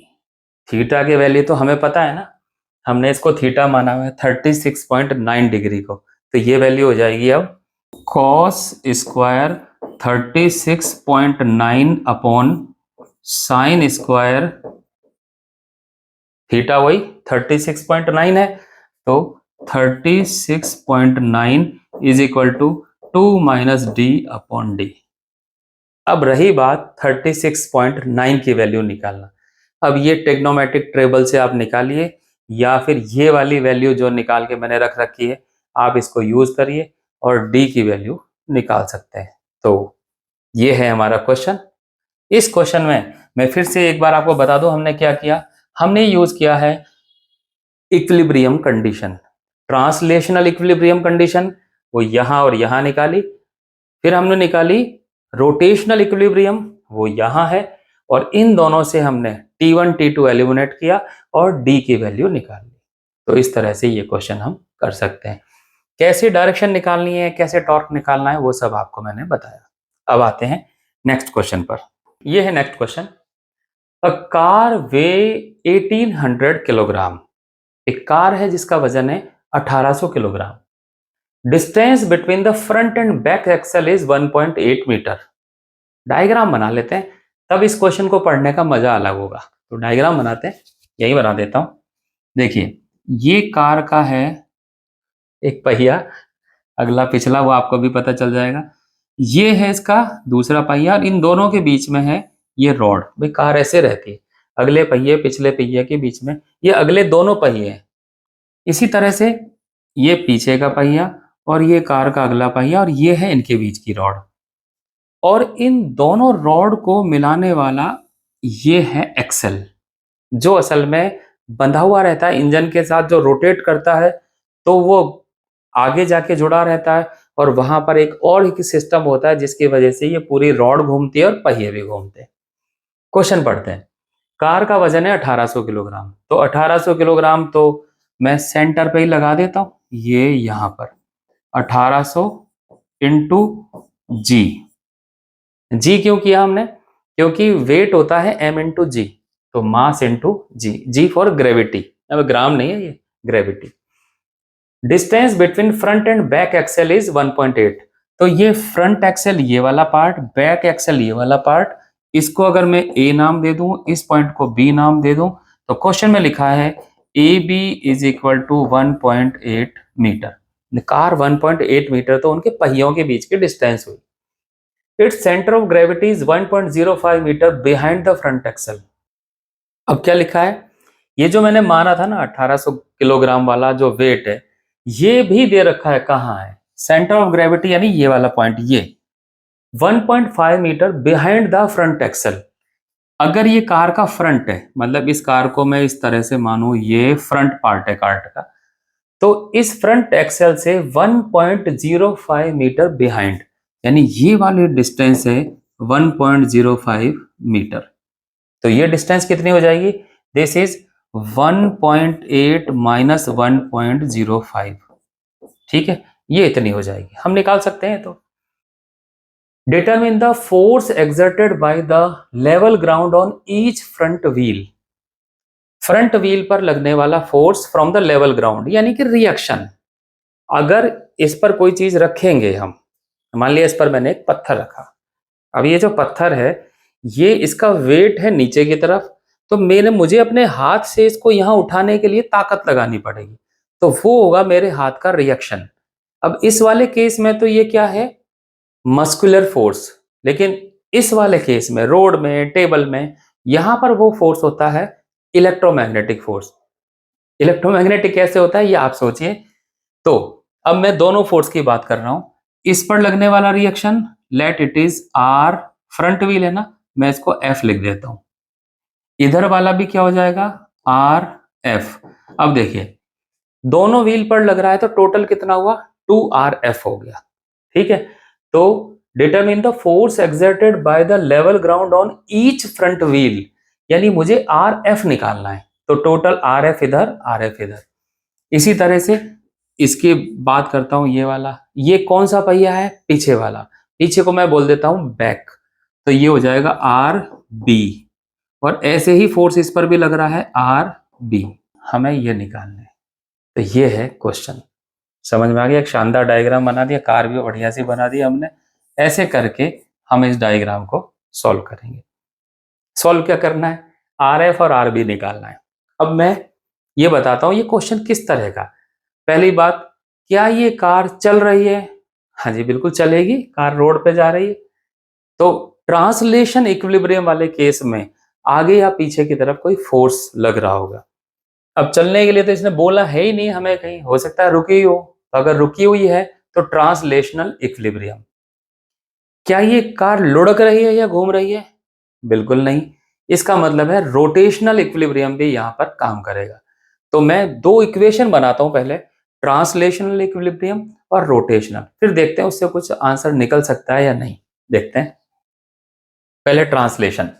Speaker 1: थीटा की वैल्यू तो हमें पता है ना, हमने इसको थीटा माना हुआ है 36.9 डिग्री को, तो ये वैल्यू हो जाएगी अब cos square 36.9 upon sine square theta वही 36.9 है, तो 36.9 is equal to 2 minus D upon D. अब रही बात 36.9 की वैल्यू निकालना। अब ये टेक्नोमेट्रिक टेबल से आप निकालिए या फिर ये वाली वैल्यू जो निकाल के मैंने रख रखी है आप इसको यूज करिए और डी की वैल्यू निकाल सकते हैं। तो ये है हमारा क्वेश्चन। इस क्वेश्चन में मैं फिर से एक बार आपको बता दूं हमने क्या किया, हमने यूज किया है equilibrium condition, translational equilibrium condition, वो यहां और यहां निकाली। फिर हमने निकाली रोटेशनल इक्विलिब्रियम, वो यहां है, और इन दोनों से हमने T1 T2 एलिमिनेट किया और D की वैल्यू निकाल ली। तो इस तरह से ये क्वेश्चन हम कर सकते हैं। कैसे डायरेक्शन निकालनी है, कैसे टॉर्क निकालना है, वो सब आपको मैंने बताया। अब आते हैं नेक्स्ट क्वेश्चन पर। ये है next question. A car weigh 1800 kilogram, एक कार है जिसका वजन है 1800 kilogram. Distance between the front and back axle is 1.8 metre. Diagram बना लेते हैं, तब इस क्वेश्चन को पढ़ने का मजा अलग होगा। तो डायग्राम बनाते हैं, यही बना देता हूं। देखिए ये कार का है एक पहिया, अगला पिछला वो आपको भी पता चल जाएगा। ये है इसका दूसरा पहिया और इन दोनों के बीच में है ये रॉड। भाई कार ऐसे रहती है, अगले पहिए पिछले पहिए के बीच में ये अगले दोनों पहिए हैं। इसी तरह से ये पीछे का पहिया और ये कार का अगला पहिया और ये है इनके बीच की रॉड, और इन दोनों रॉड को मिलाने वाला ये है एक्सल, जो असल में बंधा हुआ रहता है इंजन के साथ, जो रोटेट करता है तो वो आगे जाके जुड़ा रहता है, और वहां पर एक और ही सिस्टम होता है जिसकी वजह से ये पूरी रॉड घूमती है और पहिए भी घूमते हैं। क्वेश्चन पढ़ते हैं। कार का वजन है 1800 किलोग्राम, तो 1800 किलोग्राम तो मैं सेंटर पे ही लगा देता हूं, ये यहां पर 1800 इंटू जी। जी क्यों किया हमने, क्योंकि वेट होता है m इंटू जी, तो mass into G, G for gravity, अब ग्राम नहीं है ये, gravity. Distance between front and back axle is 1.8, तो ये फ्रंट एक्सेल ये वाला पार्ट, बैक एक्सेल ये वाला पार्ट, इसको अगर मैं ए नाम दे दूं, इस पॉइंट को बी नाम दे दूं, तो क्वेश्चन में लिखा है A B is equal to 1.8 metre. Car 1.8 metre तो उनके पहियों के बीच की डिस्टेंस हुई। It's centre of gravity is 1.05 metre behind the front axle. अब क्या लिखा है, ये जो मैंने माना था ना 1800 किलोग्राम वाला जो वेट है, ये भी दे रखा है कहाँ है, सेंटर ऑफ ग्रेविटी यानी ये वाला पॉइंट, ये 1.5 metre behind the front axle. अगर ये कार का फ्रंट है, मतलब इस कार को मैं इस तरह से मानूं ये फ्रंट पार्ट है कार का, तो इस फ्रंट एक्सल से 1.05 मीटर बिहाइंड, यानी ये वाली डिस्टेंस है 1.05 मीटर। तो ये डिस्टेंस कितनी हो जाएगी, दिस इज 1.8 माइनस 1.05, ठीक है, ये इतनी हो जाएगी, हम निकाल सकते हैं। तो determine the force exerted by the level ground on each front wheel, front wheel पर लगने वाला force from the level ground, यानी कि रिएक्शन। अगर इस पर कोई चीज रखेंगे हम, मान लिया इस पर मैंने एक पत्थर रखा, अब ये जो पत्थर है ये इसका वेट है नीचे की तरफ, तो मुझे अपने हाथ से इसको यहां उठाने के लिए ताकत लगानी पड़ेगी, तो वो होगा मेरे हाथ का रिएक्शन। अब इस वाले केस में तो ये क्या है, मस्कुलर फोर्स, लेकिन इस वाले केस में रोड में टेबल में यहां पर वो फोर्स होता है इलेक्ट्रोमैग्नेटिक फोर्स। इलेक्ट्रोमैग्नेटिक कैसे होता है ये आप सोचिए। तो अब मैं दोनों फोर्स की बात कर रहा हूं, इस पर लगने वाला reaction let it is R, front wheel है ना, मैं इसको एफ लिख देता हूं, इधर वाला भी क्या हो जाएगा आर एफ। अब देखिए दोनों व्हील पर लग रहा है तो टोटल कितना हुआ 2 आर एफ हो गया, ठीक है। तो determine the force exerted by the level ground on each front wheel, यानी मुझे आर एफ निकालना है, तो टोटल आर एफ इधर, आर एफ इधर। इसी तरह से इसकी बात करता हूं, ये वाला, ये कौन सा पहिया है, पीछे वाला, पीछे को मैं बोल देता हूं बैक, तो ये हो जाएगा आर बी, और ऐसे ही फोर्स इस पर भी लग रहा है आर बी, हमें ये निकालना है। तो ये है क्वेश्चन, समझ में आ गया, एक शानदार डायग्राम बना दिया, कार भी बढ़िया सी बना दी हमने। ऐसे करके हम इस डायग्राम को सॉल्व करेंगे। सॉल्व क्या करना है, आर एफ और आर बी निकालना है। अब मैं ये बताता हूं ये क्वेश्चन किस तरह का। पहली बात, क्या ये कार चल रही है, हाँ जी बिल्कुल चलेगी, कार रोड पे जा रही है। तो ट्रांसलेशन इक्विलिब्रियम वाले केस में आगे या पीछे की तरफ कोई फोर्स लग रहा होगा। अब चलने के लिए तो इसने बोला है ही नहीं हमें कहीं, हो सकता है रुकी हो, तो अगर रुकी हुई है तो ट्रांसलेशनल इक्विलिब्रियम। क्या ये कार लुढ़क रही है या घूम रही है, बिल्कुल नहीं, इसका मतलब है रोटेशनल इक्विलिब्रियम भी यहां पर काम करेगा। तो मैं दो इक्वेशन बनाता हूं, पहले ट्रांसलेशनल इक्विलिब्रियम और रोटेशनल, फिर देखते हैं उससे कुछ आंसर निकल सकता है या नहीं, देखते हैं। पहले ट्रांसलेशन,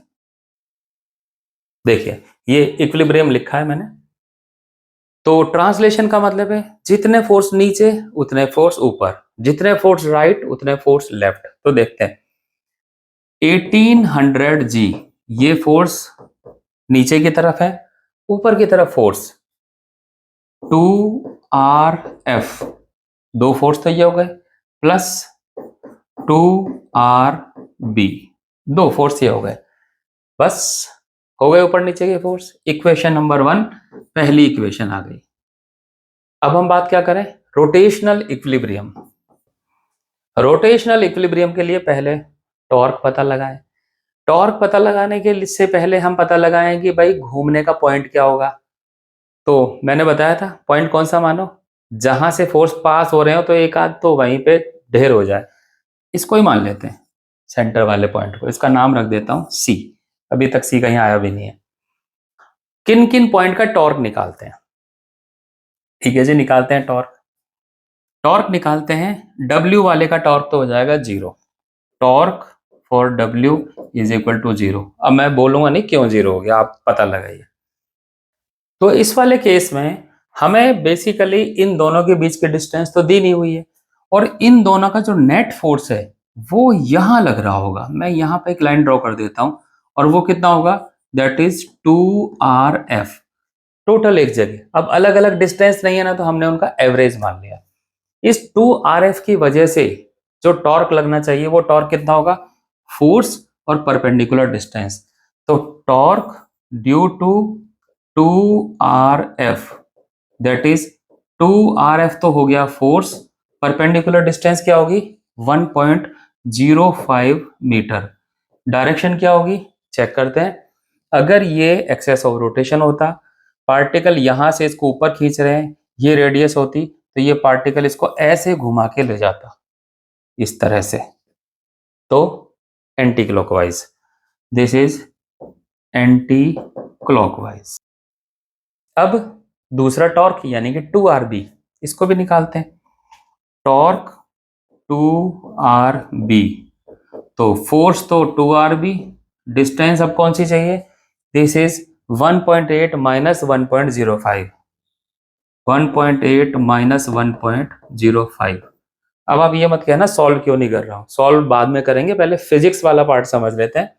Speaker 1: देखिए ये इक्विलिब्रियम लिखा है मैंने, तो ट्रांसलेशन का मतलब है जितने फोर्स नीचे उतने फोर्स ऊपर, जितने फोर्स राइट उतने फोर्स लेफ्ट। तो देखते हैं 1800 जी, ये फोर्स नीचे की तरफ है, ऊपर की तरफ फोर्स 2RF, दो फोर्स तो ये हो गए, प्लस 2RB, दो फोर्स ये हो गए, बस हो गए ऊपर नीचे के फोर्स। इक्वेशन नंबर 1 पहली इक्वेशन आ गई। अब हम बात क्या करें, रोटेशनल इक्विलिब्रियम। रोटेशनल इक्विलिब्रियम के लिए पहले टॉर्क पता लगाएं। टॉर्क पता लगाने के से पहले हम पता लगाएं कि भाई घूमने का पॉइंट क्या होगा। तो मैंने बताया था पॉइंट कौन सा मानो, जहां से फोर्स पास हो रहे हो तो एक आध तो वहीं पे ढेर हो जाए, इसको ही मान लेते हैं सेंटर वाले पॉइंट को, इसका नाम रख देता हूं सी, अभी तक सी कहीं आया भी नहीं है। किन किन पॉइंट का टॉर्क निकालते हैं, ठीक है जी, निकालते हैं टॉर्क। टॉर्क निकालते हैं, डब्ल्यू वाले का टॉर्क तो हो जाएगा 0, torque for W is equal to 0। अब मैं बोलूंगा नहीं क्यों 0 हो गया, आप पता लगाइए। तो इस वाले केस में हमें बेसिकली इन दोनों के बीच की डिस्टेंस तो दी नहीं हुई है, और इन दोनों का जो नेट फोर्स है वो यहां लग रहा होगा। मैं यहां पे एक लाइन ड्रॉ कर देता हूं, और वो कितना होगा, दैट इज 2RF टोटल एक जगह। अब अलग अलग डिस्टेंस नहीं है ना, तो हमने उनका एवरेज मान लिया। इस 2RF की वजह से जो टॉर्क लगना चाहिए वो टॉर्क कितना होगा, फोर्स और परपेंडिकुलर डिस्टेंस, तो torque due to 2RF that is 2RF तो हो गया फोर्स, परपेंडिकुलर डिस्टेंस क्या होगी 1.05 मीटर। डायरेक्शन क्या होगी, चेक करते हैं। अगर ये एक्सेस ऑफ रोटेशन होता, पार्टिकल यहां से इसको ऊपर खींच रहे हैं, ये रेडियस होती, तो ये पार्टिकल इसको ऐसे घुमा के ले जाता इस तरह से, तो anti clockwise, this is anti clockwise. अब दूसरा टॉर्क यानी कि 2RB, इसको भी निकालते हैं। टॉर्क 2RB, तो फोर्स तो 2RB, डिस्टेंस अब कौन सी चाहिए, दिस इज 1.8 माइनस 1.05, 1.8 माइनस 1.05। अब आप ये मत कहना सॉल्व क्यों नहीं कर रहा हूं, सॉल्व बाद में करेंगे, पहले फिजिक्स वाला पार्ट समझ लेते हैं।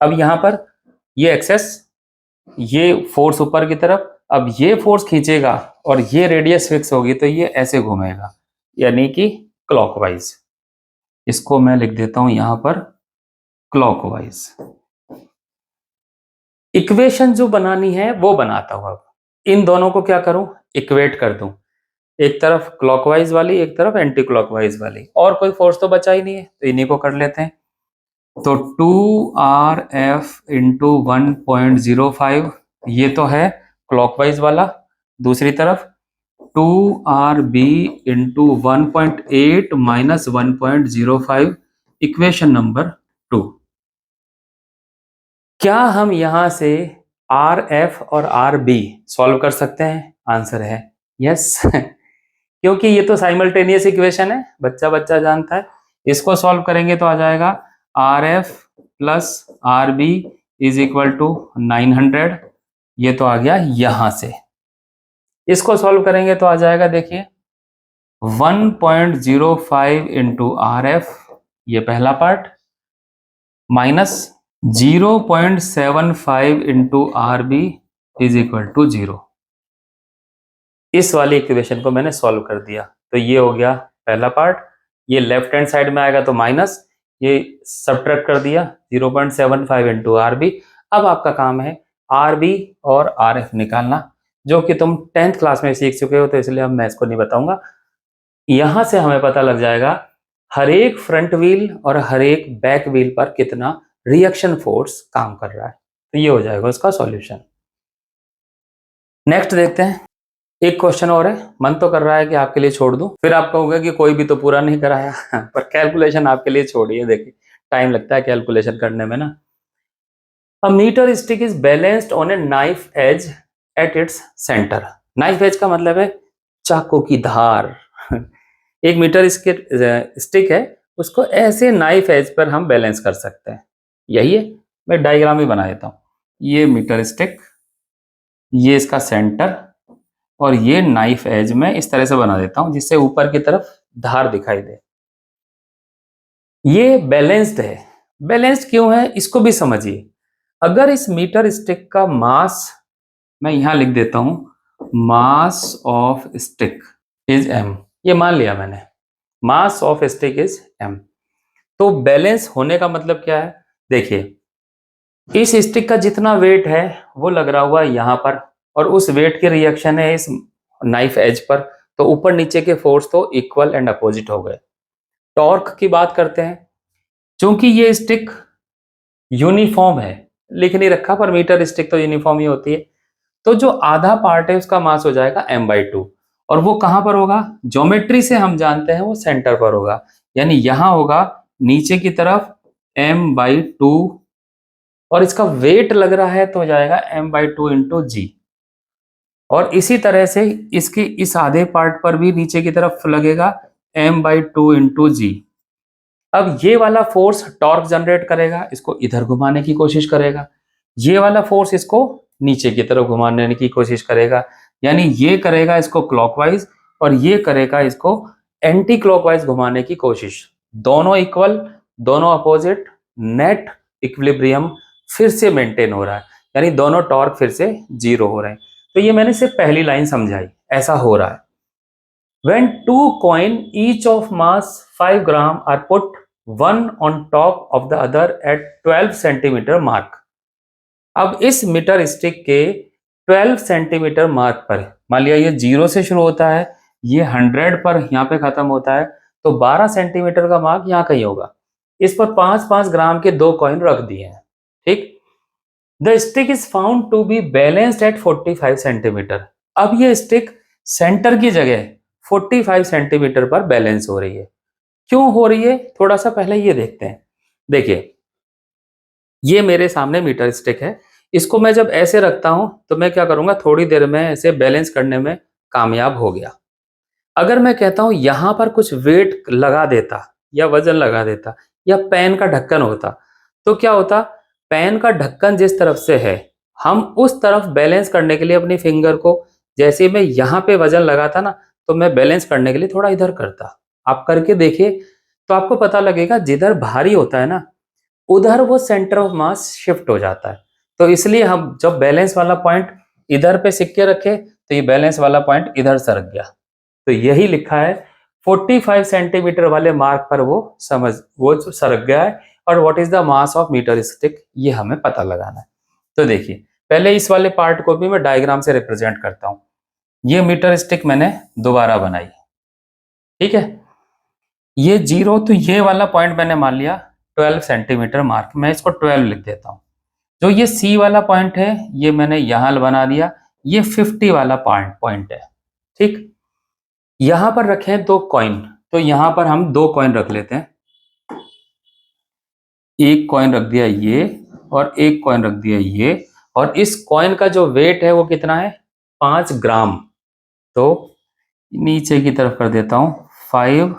Speaker 1: अब यहां पर ये एक्सेस, ये फोर्स ऊपर की तरफ, अब ये फोर्स खींचेगा और ये रेडियस फिक्स होगी, तो ये ऐसे घूमेगा यानी कि क्लॉकवाइज। इसको मैं लिख देता हूं यहां पर क्लॉकवाइज। इक्वेशन जो बनानी है वो बनाता हूं। अब इन दोनों को क्या करूं, इक्वेट कर दूं, एक तरफ क्लॉकवाइज वाली, एक तरफ एंटी क्लॉकवाइज वाली, और कोई फोर्स तो बचा ही नहीं है, तो इन्हीं को कर लेते हैं। तो 2RF इंटू 1.05, ये तो है क्लॉकवाइज वाला। दूसरी तरफ 2RB into 1.8 minus 1.05, equation number 2। क्या हम यहां से RF और RB सॉल्व कर सकते हैं, आंसर है यस क्योंकि ये तो साइमल्टेनियस इक्वेशन है, बच्चा बच्चा जानता है। इसको सॉल्व करेंगे तो आ जाएगा RF plus RB is equal to 900। ये तो आ गया यहां से। इसको सॉल्व करेंगे तो आ जाएगा, देखिए 1.05 इंटू RF, ये पहला part, minus 0.75 into RB is equal to 0। इस वाली इक्वेशन को मैंने सॉल्व कर दिया, तो ये हो गया पहला पार्ट। ये लेफ्ट हैंड साइड में आएगा तो माइनस, ये सब्ट्रैक्ट कर दिया 0.75 इंटू RB। अब आपका काम है RB और RF निकालना, जो कि तुम 10th क्लास में सीख चुके हो, तो इसलिए अब मैं इसको नहीं बताऊंगा। यहां से हमें पता लग जाएगा हर एक फ्रंट व्हील और हर एक बैक व्हील पर कितना रिएक्शन फोर्स काम कर रहा है। तो ये हो जाएगा उसका सॉल्यूशन। नेक्स्ट देखते हैं, एक क्वेश्चन और है। मन तो कर रहा है कि आपके लिए छोड़ दूं, फिर आप कहोगे कि कोई भी तो पूरा नहीं कराया पर कैलकुलेशन आपके लिए छोड़िए, देखिए टाइम लगता है कैलकुलेशन करने में ना। A meter stick is balanced on a knife edge at its center। Knife edge का मतलब है चाकू की धार एक मीटर स्टिक है, उसको ऐसे नाइफ एज पर हम बैलेंस कर सकते हैं। यही है, मैं डायग्राम ही बना देता हूँ। ये मीटर स्टिक, ये इसका सेंटर, और ये नाइफ एज में इस तरह से बना देता हूं जिससे ऊपर की तरफ धार दिखाई दे। ये बैलेंस्ड है। बैलेंस्ड क्यों है इसको भी समझिए। अगर इस मीटर स्टिक का मास, मैं यहां लिख देता हूं, mass of stick is m, ये मान लिया मैंने, mass of stick is m। तो बैलेंस होने का मतलब क्या है, देखिए इस स्टिक का जितना वेट है वो लग रहा हुआ यहां पर, और उस वेट की रिएक्शन है इस नाइफ एज पर, तो ऊपर नीचे के फोर्स तो इक्वल एंड अपोजिट हो गए। टॉर्क की बात करते हैं, क्योंकि ये स्टिक यूनिफॉर्म है, लिख नहीं रखा पर मीटर स्टिक तो यूनिफॉर्म ही होती है, तो जो आधा पार्ट है उसका मास हो जाएगा m/2, और वो कहां पर होगा, ज्योमेट्री से हम जानते हैं वो सेंटर पर होगा, यानी यहां होगा नीचे की तरफ m/2, और इसका वेट लग रहा है तो हो जाएगा m/2 इंटू जी। और इसी तरह से इसके इस आधे पार्ट पर भी नीचे की तरफ लगेगा m/2 इंटू जी। अब ये वाला फोर्स टॉर्क जनरेट करेगा, इसको इधर घुमाने की कोशिश करेगा, ये वाला फोर्स इसको नीचे की तरफ घुमाने की कोशिश करेगा, यानी ये करेगा इसको क्लॉकवाइज और ये करेगा इसको एंटी क्लॉकवाइज घुमाने की कोशिश। दोनों इक्वल, दोनों अपोजिट, नेट इक्विलिब्रियम फिर से मेंटेन हो रहा है, यानी दोनों टॉर्क फिर से 0 हो रहे हैं। तो ये मैंने सिर्फ पहली लाइन समझाई, ऐसा हो रहा है। When two coin each of mass 5 gram are put one on top of the other at 12 centimetre mark. अब इस मीटर स्टिक के 12 सेंटीमीटर मार्क पर, मान लिया ये 0 से शुरू होता है, ये 100 पर यहाँ पे खत्म होता है, तो 12 सेंटीमीटर का मार्क यहाँ कहीं होगा। इस पर 5-5 ग्राम के 2 कॉइन रख दिए हैं, ठीक। The stick is found to be balanced at 45 centimetre. अब ये स्टिक सेंटर की जगह 45 सेंटीमीटर पर बैलेंस हो रही है। क्यों हो रही है, थोड़ा सा पहले ये देखते हैं। देखिए ये मेरे सामने मीटर स्टिक है, इसको मैं जब ऐसे रखता हूं तो मैं क्या करूंगा, थोड़ी देर में ऐसे बैलेंस करने में कामयाब हो गया। अगर मैं कहता हूं यहां पर कुछ वेट लगा देता या वजन लगा देता या पेन का ढक्कन होता, तो क्या होता, पेन का ढक्कन जिस तरफ से है, हम उस तरफ बैलेंस करने के लिए अपनी फिंगर को, जैसे मैं यहाँ पे वजन लगाता ना, तो मैं बैलेंस करने के लिए थोड़ा इधर करता। आप करके देखिए तो आपको पता लगेगा जिधर भारी होता है ना, उधर वो सेंटर ऑफ मास शिफ्ट हो जाता है। तो इसलिए हम जब बैलेंस वाला पॉइंट इधर पे सिक्के रखे तो ये बैलेंस वाला पॉइंट इधर सरक गया। तो यही लिखा है 45 सेंटीमीटर वाले मार्क पर वो सरक गया है, और what is the mass of metre stick, ये हमें पता लगाना है। तो देखिए पहले इस वाले पार्ट को भी मैं डायग्राम से रिप्रेजेंट करता हूं। ये मीटर स्टिक मैंने दोबारा बनाई, ठीक है। ये 0, तो ये वाला पॉइंट मैंने मान लिया 12 सेंटीमीटर मार्क, मैं इसको 12 लिख देता हूं। जो ये सी वाला पॉइंट है ये मैंने यहां बना दिया, ये 50 वाला पॉइंट है, ठीक। यहां पर रखे हैं 2 कॉइन, तो यहां पर हम 2 कॉइन रख लेते हैं। एक कॉइन रख दिया ये, और एक कॉइन रख दिया ये, और इस कॉइन का जो वेट है वो कितना है, 5 ग्राम। तो नीचे की तरफ कर देता हूं 5।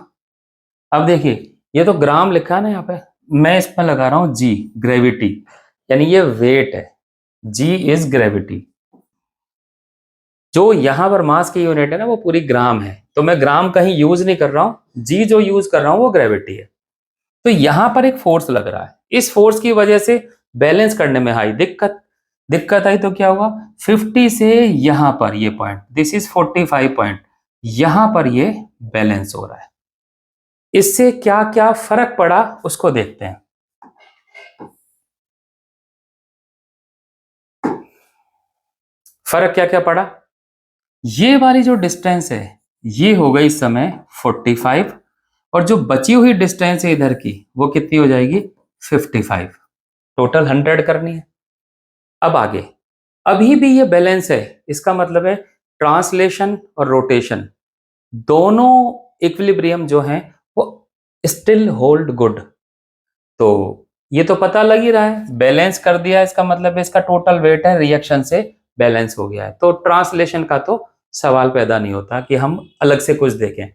Speaker 1: अब देखिए ये तो ग्राम लिखा है ना यहाँ पे, मैं इसमें लगा रहा हूं जी, ग्रेविटी, यानी ये वेट है, जी इज ग्रेविटी। जो यहां पर मास की यूनिट है ना वो पूरी ग्राम है, तो मैं ग्राम कहीं यूज नहीं कर रहा हूं, जी जो यूज कर रहा हूं वो ग्रेविटी है। तो यहां पर एक फोर्स लग रहा है, इस फोर्स की वजह से बैलेंस करने में आई दिक्कत, दिक्कत आई तो क्या हुआ, 50 से यहां पर ये पॉइंट, दिस इज 45 पॉइंट, यहां पर ये बैलेंस हो रहा है। इससे क्या क्या फर्क पड़ा उसको देखते हैं। फर्क क्या क्या पड़ा, ये वाली जो डिस्टेंस है ये हो गई इस समय 45, और जो बची हुई डिस्टेंस है इधर की वो कितनी हो जाएगी 55, टोटल 100 करनी है। अब आगे, अभी भी ये बैलेंस है, इसका मतलब है ट्रांसलेशन और रोटेशन दोनों इक्विलिब्रियम जो हैं वो स्टिल होल्ड गुड। तो ये तो पता लग ही रहा है, बैलेंस कर दिया, इसका मतलब है इसका टोटल वेट है रिएक्शन से बैलेंस हो गया है, तो ट्रांसलेशन का तो सवाल पैदा नहीं होता कि हम अलग से कुछ देखें,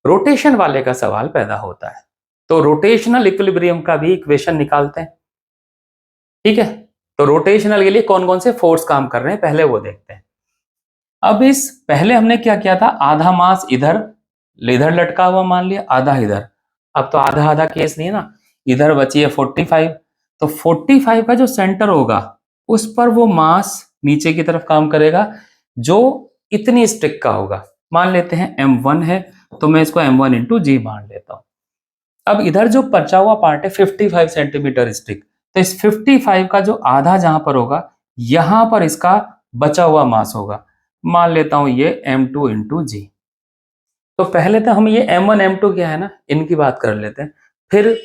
Speaker 1: रोटेशन वाले का सवाल पैदा होता है। तो रोटेशनल इक्विलिब्रियम का भी इक्वेशन निकालते हैं, ठीक है। तो रोटेशनल के लिए कौन कौन से फोर्स काम कर रहे हैं पहले वो देखते हैं। अब इस पहले हमने क्या किया था, आधा मास इधर इधर लटका हुआ मान लिया, आधा इधर। अब तो आधा आधा केस नहीं है ना, इधर बची है 45, तो 45 का जो सेंटर होगा उस पर वो मास नीचे की तरफ काम करेगा जो इतनी स्टिक का होगा, मान लेते हैं m1 है, तो मैं इसको m1 इंटू जी मान लेता हूं। अब इधर जो बचा हुआ पार्ट है 55 सेंटीमीटर स्टिक, तो इस 55 का जो आधा जहां पर होगा यहां पर इसका बचा हुआ मास होगा, मान लेता हूं ये m2 इंटू जी। तो पहले तो हम ये m1 m2 क्या है ना इनकी बात कर लेते हैं, फिर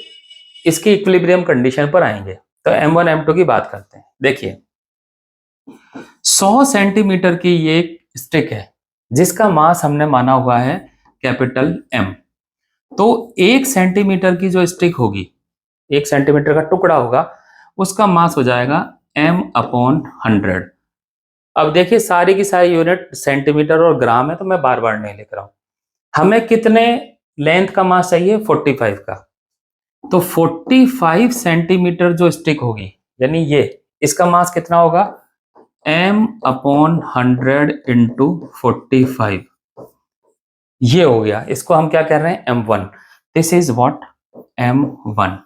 Speaker 1: इसकी इक्विलिब्रियम कंडीशन पर आएंगे। तो m1 m2 की बात करते हैं। देखिए 100 सेंटीमीटर की ये स्टिक है जिसका मास हमने माना हुआ है कैपिटल M। तो 1 सेंटीमीटर की जो स्टिक होगी, 1 सेंटीमीटर का टुकड़ा होगा, उसका मास हो जाएगा m/100। अब देखिए सारी की सारी यूनिट सेंटीमीटर और ग्राम है, तो मैं बार बार नहीं लिख रहा हूं। हमें कितने लेंथ का मास चाहिए 45 का, तो 45 सेंटीमीटर जो स्टिक होगी यानी ये, इसका मास कितना होगा m/100 इंटू 45, ये हो गया। इसको हम क्या कर रहे हैं m1, this is what m1।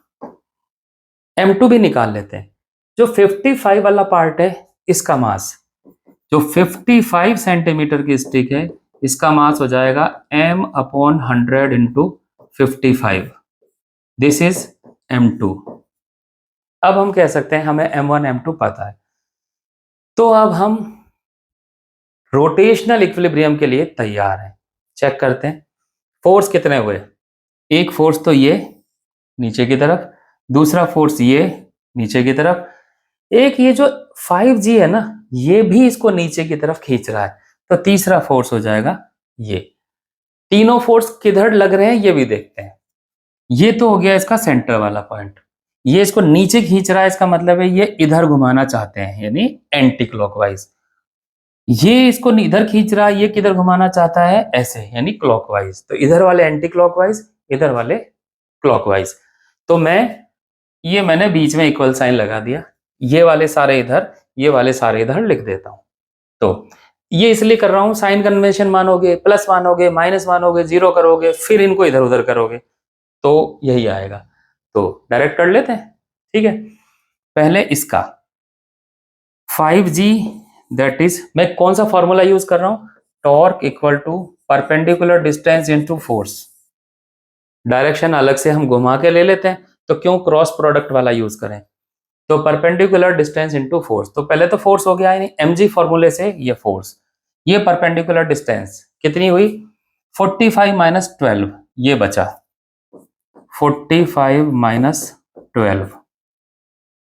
Speaker 1: m2 भी निकाल लेते हैं, जो 55 वाला पार्ट है इसका मास, जो 55 सेंटीमीटर की स्टिक है इसका मास हो जाएगा m/100 into 55, this is m2। अब हम कह सकते हैं हमें m1 m2 पता है, तो अब हम रोटेशनल इक्विलिब्रियम के लिए तैयार हैं। चेक करते हैं फोर्स कितने हुए, एक फोर्स तो ये नीचे की तरफ, दूसरा फोर्स ये नीचे की तरफ, एक ये जो 5G है ना ये भी इसको नीचे की तरफ खींच रहा है, तो तीसरा फोर्स हो जाएगा ये। तीनों फोर्स किधर लग रहे हैं ये भी देखते हैं। ये तो हो गया इसका सेंटर वाला पॉइंट, ये इसको नीचे खींच रहा है, इसका मतलब है ये इधर घुमाना चाहते हैं यानी एंटी क्लॉकवाइज। ये इसको इधर खींच रहा है, ये किधर घुमाना चाहता है ऐसे यानी क्लॉकवाइज, तो इधर वाले एंटी क्लॉकवाइज, इधर वाले क्लॉकवाइज। तो मैंने बीच में इक्वल साइन लगा दिया, ये वाले सारे इधर, ये वाले सारे इधर लिख देता हूं। तो ये इसलिए कर रहा हूं, साइन कन्वेंशन मानोगे, प्लस मानोगे, माइनस मानोगे, जीरो करोगे, फिर इनको इधर उधर करोगे तो यही आएगा। तो डायरेक्ट कर लेते हैं, ठीक है। पहले इसका 5G, दैट इज मैं कौन सा फॉर्मूला यूज कर रहा हूं, torque equal to perpendicular distance into force. Direction अलग से हम घुमा के ले लेते हैं, तो क्यों क्रॉस प्रोडक्ट वाला यूज करें। तो परपेंडिकुलर डिस्टेंस इनटू फोर्स, तो पहले तो फोर्स हो गया यानी mg फॉर्मूले से ये फोर्स, ये परपेंडिकुलर डिस्टेंस कितनी हुई 45 माइनस 12, ये बचा 45 माइनस 12।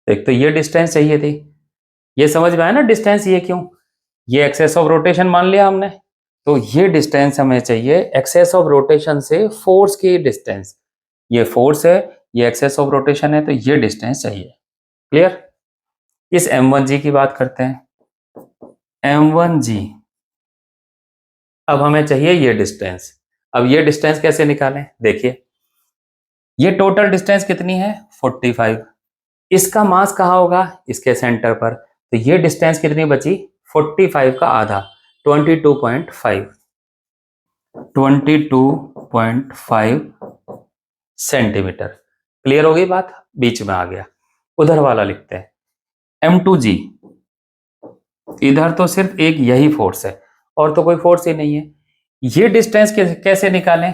Speaker 1: एक तो ये डिस्टेंस चाहिए थी, ये समझ में आया ना डिस्टेंस ये क्यों, ये एक्सेस ऑफ रोटेशन मान लिया हमने, तो ये डिस्टेंस हमें चाहिए एक्सेस ऑफ रोटेशन से फोर्स की डिस्टेंस, ये फोर्स है ये एक्सेस ऑफ रोटेशन है, तो ये डिस्टेंस चाहिए। क्लियर। इस m1g की बात करते हैं, m1g, अब हमें चाहिए ये डिस्टेंस। अब ये डिस्टेंस कैसे निकालें देखिए, ये टोटल डिस्टेंस कितनी है 45। इसका मास कहाँ होगा इसके सेंटर पर, तो ये डिस्टेंस कितनी बची 45 का आधा 22.5 सेंटीमीटर। क्लियर हो गई बात, बीच में आ गया। उधर वाला लिखते हैं M2G। इधर तो सिर्फ एक यही फोर्स है और तो कोई फोर्स ही नहीं है। ये डिस्टेंस कैसे निकालें,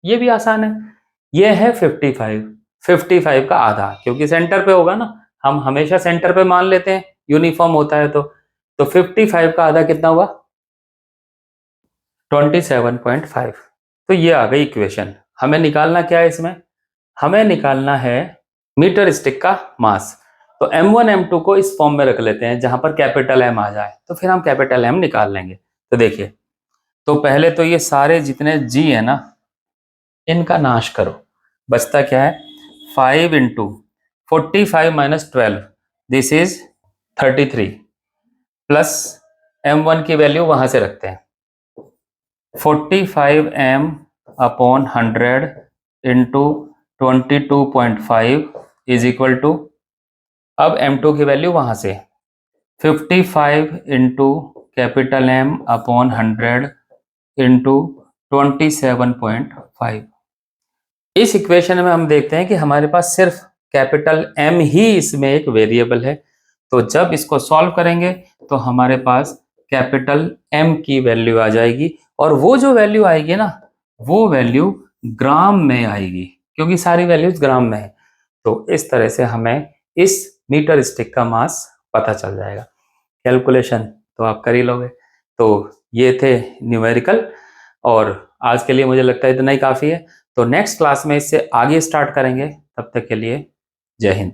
Speaker 1: ये भी आसान है। ये है 55 का आधा, क्योंकि सेंटर पे होगा ना, हम हमेशा सेंटर पे मान लेते हैं, यूनिफॉर्म होता है तो 55 का आधा कितना हुआ 27.5। तो ये आ गई इक्वेशन। हमें निकालना क्या है इसमें, हमें निकालना है मीटर स्टिक का मास। तो M1 M2 को इस फॉर्म में रख लेते हैं जहां पर कैपिटल M आ जाए, तो फिर हम कैपिटल M निकाल लेंगे। तो देखिए, तो पहले तो ये सारे जितने G है ना, इनका नाश करो। बचता क्या है 5 into 45 minus 12, this is 33, plus M1 की वैल्यू वहां से रखते हैं 45m upon 100 into 22.5 is equal to, अब M2 की वैल्यू वहां से 55 into capital M upon 100 into 27.5। इस इक्वेशन में हम देखते हैं कि हमारे पास सिर्फ कैपिटल M ही इसमें एक वेरिएबल है। तो जब इसको सॉल्व करेंगे तो हमारे पास कैपिटल M की वैल्यू आ जाएगी, और वो जो वैल्यू आएगी ना, वो वैल्यू ग्राम में आएगी, क्योंकि सारी वैल्यूज ग्राम में है। तो इस तरह से हमें इस मीटर स्टिक का मास पता चल जाएगा। कैलकुलेशन तो आप कर ही लोगे। तो ये थे न्यूमेरिकल, और आज के लिए मुझे लगता है इतना ही काफ़ी है। तो नेक्स्ट क्लास में इससे आगे स्टार्ट करेंगे। तब तक के लिए जय हिंद।